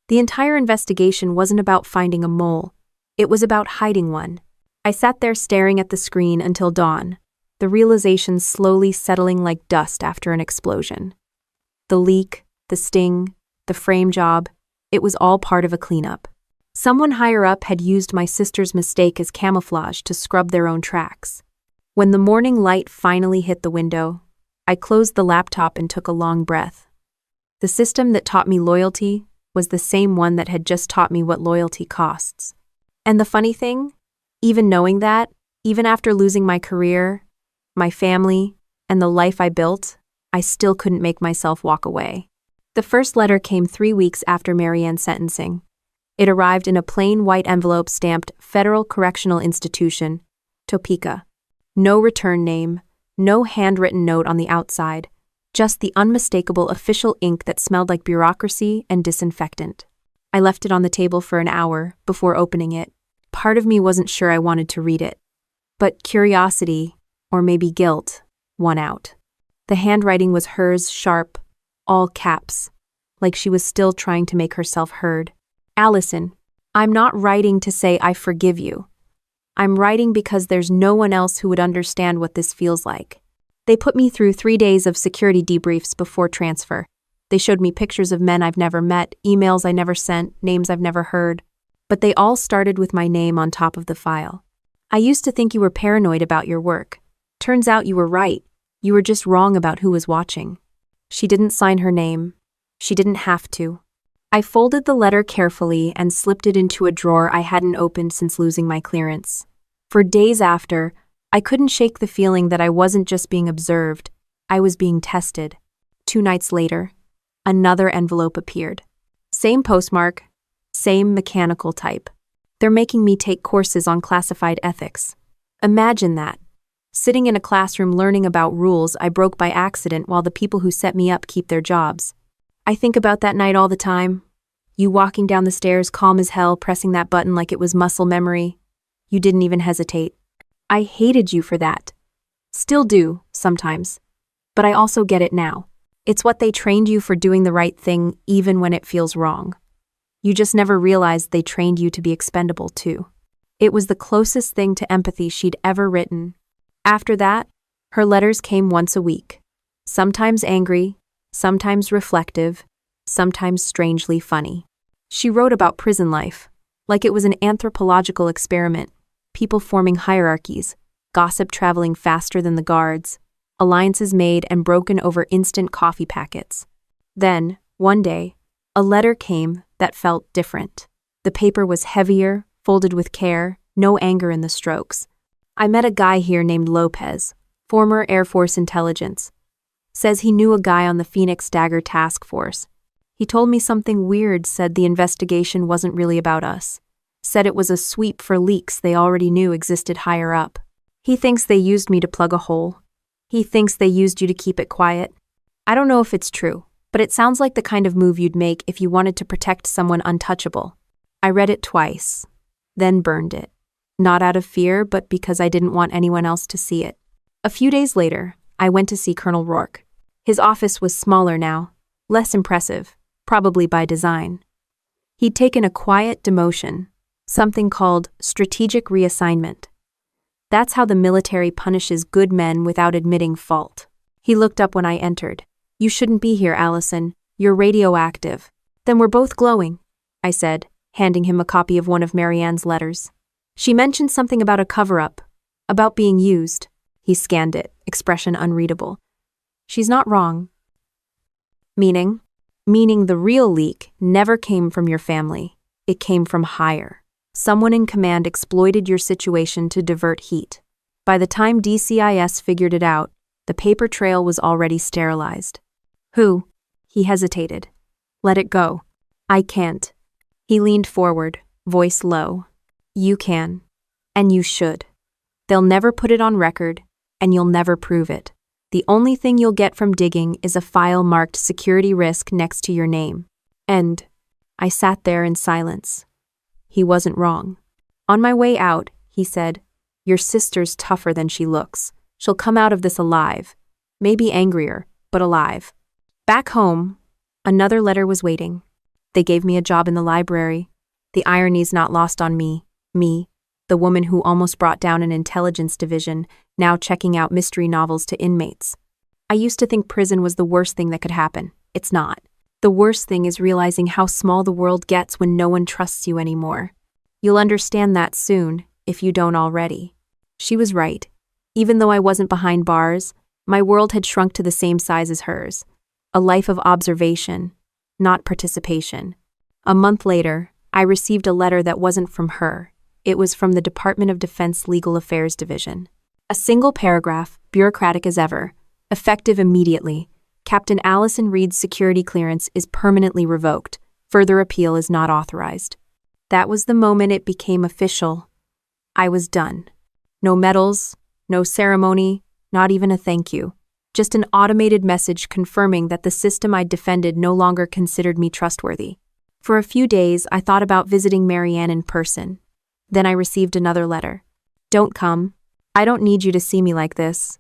A: The entire investigation wasn't about finding a mole. It was about hiding one. I sat there staring at the screen until dawn, the realization slowly settling like dust after an explosion. The leak, the sting, the frame job, it was all part of a cleanup. Someone higher up had used my sister's mistake as camouflage to scrub their own tracks. When the morning light finally hit the window, I closed the laptop and took a long breath. The system that taught me loyalty was the same one that had just taught me what loyalty costs. And the funny thing, even knowing that, even after losing my career, my family, and the life I built, I still couldn't make myself walk away. The first letter came 3 weeks after Marianne's sentencing. It arrived in a plain white envelope stamped Federal Correctional Institution, Topeka. No return name, no handwritten note on the outside, just the unmistakable official ink that smelled like bureaucracy and disinfectant. I left it on the table for an hour before opening it. Part of me wasn't sure I wanted to read it. But curiosity, or maybe guilt, won out. The handwriting was hers, sharp, all caps, like she was still trying to make herself heard. Allison, I'm not writing to say I forgive you. I'm writing because there's no one else who would understand what this feels like. They put me through 3 days of security debriefs before transfer. They showed me pictures of men I've never met, emails I never sent, names I've never heard. But they all started with my name on top of the file. I used to think you were paranoid about your work. Turns out you were right. You were just wrong about who was watching. She didn't sign her name. She didn't have to. I folded the letter carefully and slipped it into a drawer I hadn't opened since losing my clearance. For days after, I couldn't shake the feeling that I wasn't just being observed, I was being tested. 2 nights later, another envelope appeared. Same postmark, same mechanical type. They're making me take courses on classified ethics. Imagine that. Sitting in a classroom learning about rules I broke by accident while the people who set me up keep their jobs. I think about that night all the time. You walking down the stairs calm as hell, pressing that button like it was muscle memory. You didn't even hesitate. I hated you for that. Still do, sometimes. But I also get it now. It's what they trained you for, doing the right thing even when it feels wrong. You just never realized they trained you to be expendable too. It was the closest thing to empathy she'd ever written. After that, her letters came once a week. Sometimes angry, sometimes reflective, sometimes strangely funny. She wrote about prison life, like it was an anthropological experiment, people forming hierarchies, gossip traveling faster than the guards, alliances made and broken over instant coffee packets. Then, one day, a letter came that felt different. The paper was heavier, folded with care, no anger in the strokes. I met a guy here named Lopez, former Air Force intelligence. Says he knew a guy on the Phoenix Dagger task force. He told me something weird, said the investigation wasn't really about us. Said it was a sweep for leaks they already knew existed higher up. He thinks they used me to plug a hole. He thinks they used you to keep it quiet. I don't know if it's true, but it sounds like the kind of move you'd make if you wanted to protect someone untouchable. I read it twice, then burned it. Not out of fear, but because I didn't want anyone else to see it. A few days later, I went to see Colonel Rourke. His office was smaller now, less impressive, probably by design. He'd taken a quiet demotion, something called strategic reassignment. That's how the military punishes good men without admitting fault. He looked up when I entered. "You shouldn't be here, Allison. You're radioactive." "Then we're both glowing," I said, handing him a copy of one of Marianne's letters. She mentioned something about a cover-up, about being used. He scanned it, expression unreadable. "She's not wrong." Meaning? Meaning the real leak never came from your family. It came from higher. Someone in command exploited your situation to divert heat. By the time DCIS figured it out, the paper trail was already sterilized. "Who?" He hesitated. "Let it go." "I can't." He leaned forward, voice low. "You can. And you should. They'll never put it on record, and you'll never prove it. The only thing you'll get from digging is a file marked security risk next to your name. End." I sat there in silence. He wasn't wrong. On my way out, he said, "Your sister's tougher than she looks. She'll come out of this alive. Maybe angrier, but alive." Back home, another letter was waiting. They gave me a job in the library. The irony's not lost on me, the woman who almost brought down an intelligence division, now checking out mystery novels to inmates. I used to think prison was the worst thing that could happen. It's not. The worst thing is realizing how small the world gets when no one trusts you anymore. You'll understand that soon, if you don't already. She was right. Even though I wasn't behind bars, my world had shrunk to the same size as hers. A life of observation, not participation. A month later, I received a letter that wasn't from her. It was from the Department of Defense Legal Affairs Division. A single paragraph, bureaucratic as ever, effective immediately. Captain Allison Reed's security clearance is permanently revoked. Further appeal is not authorized. That was the moment it became official. I was done. No medals, no ceremony, not even a thank you. Just an automated message confirming that the system I'd defended no longer considered me trustworthy. For a few days, I thought about visiting Marianne in person. Then I received another letter. "Don't come. I don't need you to see me like this.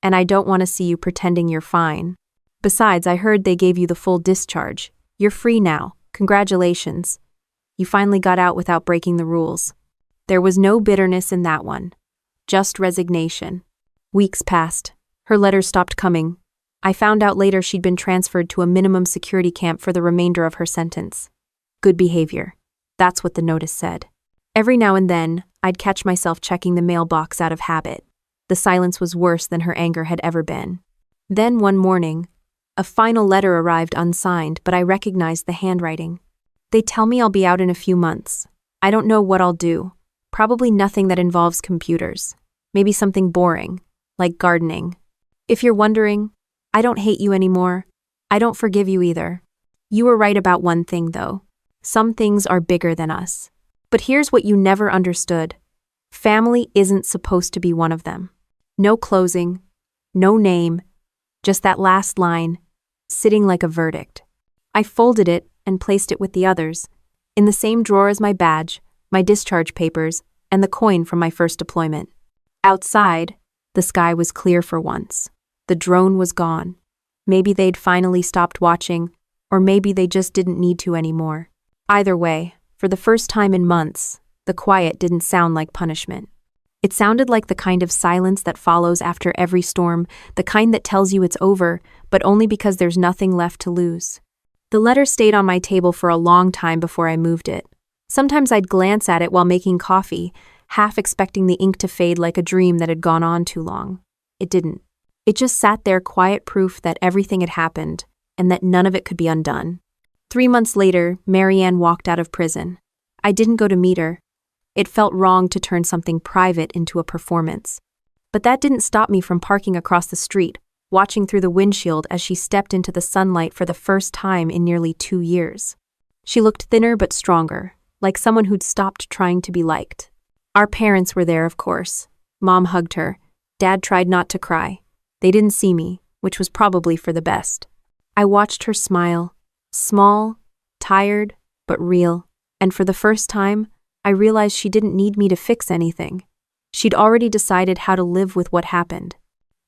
A: And I don't want to see you pretending you're fine. Besides, I heard they gave you the full discharge. You're free now. Congratulations. You finally got out without breaking the rules." There was no bitterness in that one. Just resignation. Weeks passed. Her letters stopped coming. I found out later she'd been transferred to a minimum security camp for the remainder of her sentence. Good behavior. That's what the notice said. Every now and then, I'd catch myself checking the mailbox out of habit. The silence was worse than her anger had ever been. Then one morning, a final letter arrived unsigned, but I recognized the handwriting. They tell me I'll be out in a few months. I don't know what I'll do. Probably nothing that involves computers. Maybe something boring, like gardening. If you're wondering, I don't hate you anymore. I don't forgive you either. You were right about one thing, though. Some things are bigger than us. But here's what you never understood. Family isn't supposed to be one of them. No closing, no name, just that last line, sitting like a verdict. I folded it and placed it with the others, in the same drawer as my badge, my discharge papers, and the coin from my first deployment. Outside, the sky was clear for once. The drone was gone. Maybe they'd finally stopped watching, or maybe they just didn't need to anymore. Either way, for the first time in months, the quiet didn't sound like punishment. It sounded like the kind of silence that follows after every storm, the kind that tells you it's over, but only because there's nothing left to lose. The letter stayed on my table for a long time before I moved it. Sometimes I'd glance at it while making coffee, half expecting the ink to fade like a dream that had gone on too long. It didn't. It just sat there, quiet proof that everything had happened, and that none of it could be undone. 3 months later, Marianne walked out of prison. I didn't go to meet her. It felt wrong to turn something private into a performance. But that didn't stop me from parking across the street, watching through the windshield as she stepped into the sunlight for the first time in nearly 2 years. She looked thinner but stronger, like someone who'd stopped trying to be liked. Our parents were there, of course. Mom hugged her. Dad tried not to cry. They didn't see me, which was probably for the best. I watched her smile. Small, tired, but real. And for the first time, I realized she didn't need me to fix anything. She'd already decided how to live with what happened.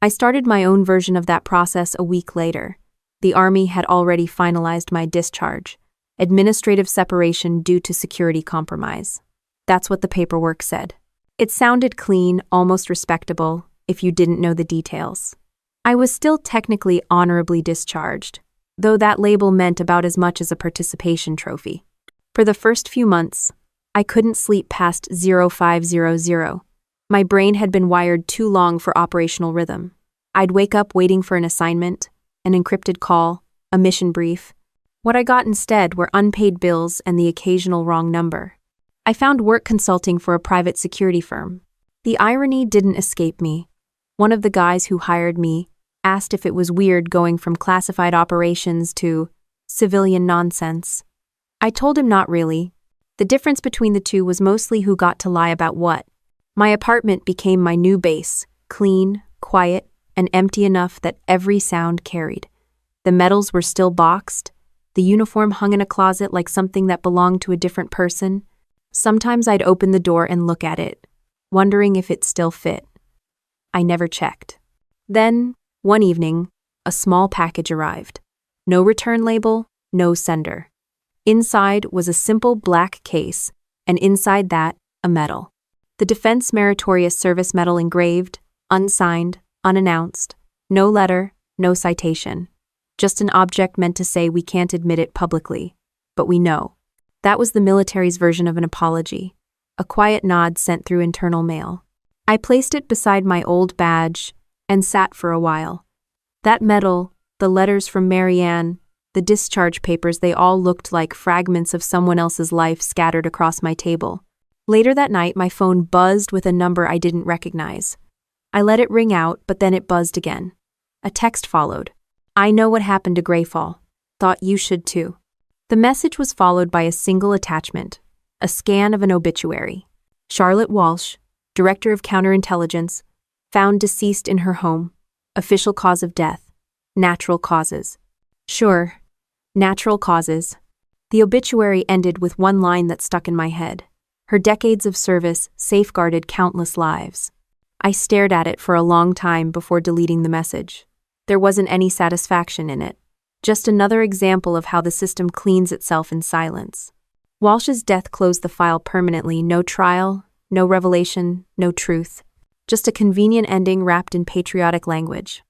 A: I started my own version of that process a week later. The Army had already finalized my discharge. Administrative separation due to security compromise. That's what the paperwork said. It sounded clean, almost respectable, if you didn't know the details. I was still technically honorably discharged, though that label meant about as much as a participation trophy. For the first few months, I couldn't sleep past 0500. My brain had been wired too long for operational rhythm. I'd wake up waiting for an assignment, an encrypted call, a mission brief. What I got instead were unpaid bills and the occasional wrong number. I found work consulting for a private security firm. The irony didn't escape me. One of the guys who hired me asked if it was weird going from classified operations to civilian nonsense. I told him not really. The difference between the two was mostly who got to lie about what. My apartment became my new base, clean, quiet, and empty enough that every sound carried. The medals were still boxed. The uniform hung in a closet like something that belonged to a different person. Sometimes I'd open the door and look at it, wondering if it still fit. I never checked. Then, one evening, a small package arrived. No return label, no sender. Inside was a simple black case, and inside that, a medal. The Defense Meritorious Service Medal engraved, unsigned, unannounced. No letter, no citation. Just an object meant to say we can't admit it publicly, but we know. That was the military's version of an apology, a quiet nod sent through internal mail. I placed it beside my old badge and sat for a while. That medal, the letters from Marianne, the discharge papers, they all looked like fragments of someone else's life scattered across my table. Later that night, my phone buzzed with a number I didn't recognize. I let it ring out, but then it buzzed again. A text followed. I know what happened to Greyfall. Thought you should too. The message was followed by a single attachment, a scan of an obituary. Charlotte Walsh, Director of Counterintelligence, found deceased in her home. Official cause of death. Natural causes. Sure, natural causes. The obituary ended with one line that stuck in my head. Her decades of service safeguarded countless lives. I stared at it for a long time before deleting the message. There wasn't any satisfaction in it. Just another example of how the system cleans itself in silence. Walsh's death closed the file permanently, no trial, no revelation, no truth. Just a convenient ending wrapped in patriotic language.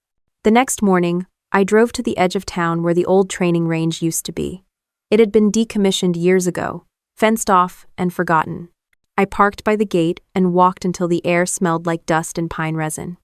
A: The next morning, I drove to the edge of town where the old training range used to be. It had been decommissioned years ago, fenced off and forgotten. I parked by the gate and walked until the air smelled like dust and pine resin.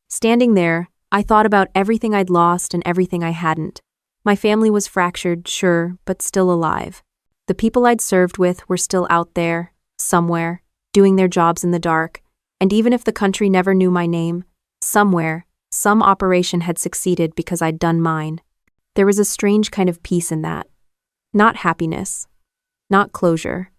A: Standing there, I thought about everything I'd lost and everything I hadn't. My family was fractured, sure, but still alive. The people I'd served with were still out there, somewhere, doing their jobs in the dark, and even if the country never knew my name, somewhere, some operation had succeeded because I'd done mine. There was a strange kind of peace in that. Not happiness, not closure,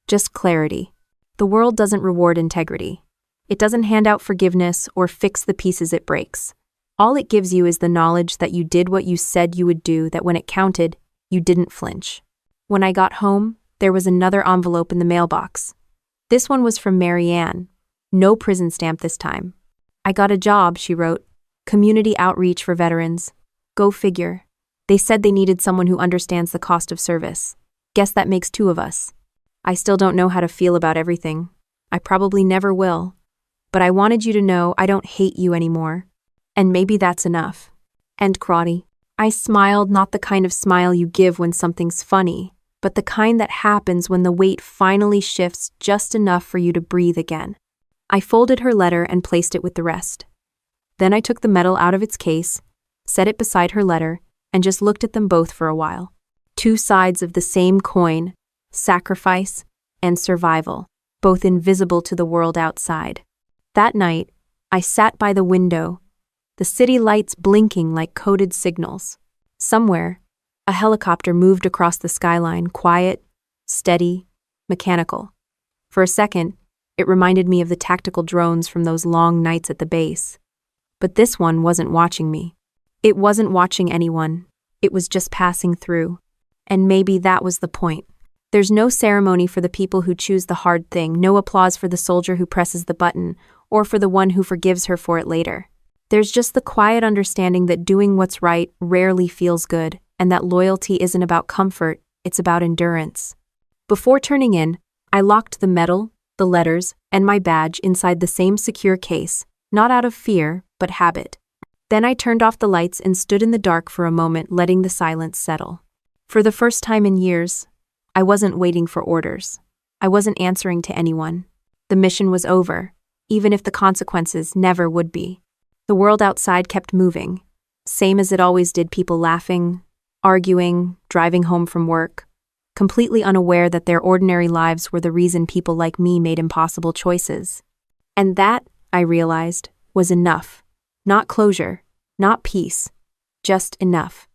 A: just clarity. The world doesn't reward integrity. It doesn't hand out forgiveness or fix the pieces it breaks. All it gives you is the knowledge that you did what you said you would do, that when it counted, you didn't flinch. When I got home, there was another envelope in the mailbox. This one was from Mary Ann. No prison stamp this time. I got a job, she wrote. Community outreach for veterans. Go figure. They said they needed someone who understands the cost of service. Guess that makes two of us. I still don't know how to feel about everything. I probably never will. But I wanted you to know I don't hate you anymore. And maybe that's enough. End Crotty. I smiled, not the kind of smile you give when something's funny, but the kind that happens when the weight finally shifts just enough for you to breathe again. I folded her letter and placed it with the rest. Then I took the medal out of its case, set it beside her letter, and just looked at them both for a while. Two sides of the same coin, sacrifice and survival, both invisible to the world outside. That night, I sat by the window, the city lights blinking like coded signals. Somewhere, a helicopter moved across the skyline, quiet, steady, mechanical. For a second, it reminded me of the tactical drones from those long nights at the base. But this one wasn't watching me. It wasn't watching anyone. It was just passing through. And maybe that was the point. There's no ceremony for the people who choose the hard thing, no applause for the soldier who presses the button, or for the one who forgives her for it later. There's just the quiet understanding that doing what's right rarely feels good, and that loyalty isn't about comfort, it's about endurance. Before turning in, I locked the medal, the letters, and my badge inside the same secure case, not out of fear, but habit. Then I turned off the lights and stood in the dark for a moment, letting the silence settle. For the first time in years, I wasn't waiting for orders. I wasn't answering to anyone. The mission was over, even if the consequences never would be. The world outside kept moving, same as it always did, people laughing, arguing, driving home from work, completely unaware that their ordinary lives were the reason people like me made impossible choices. And that, I realized, was enough. Not closure, not peace, just enough.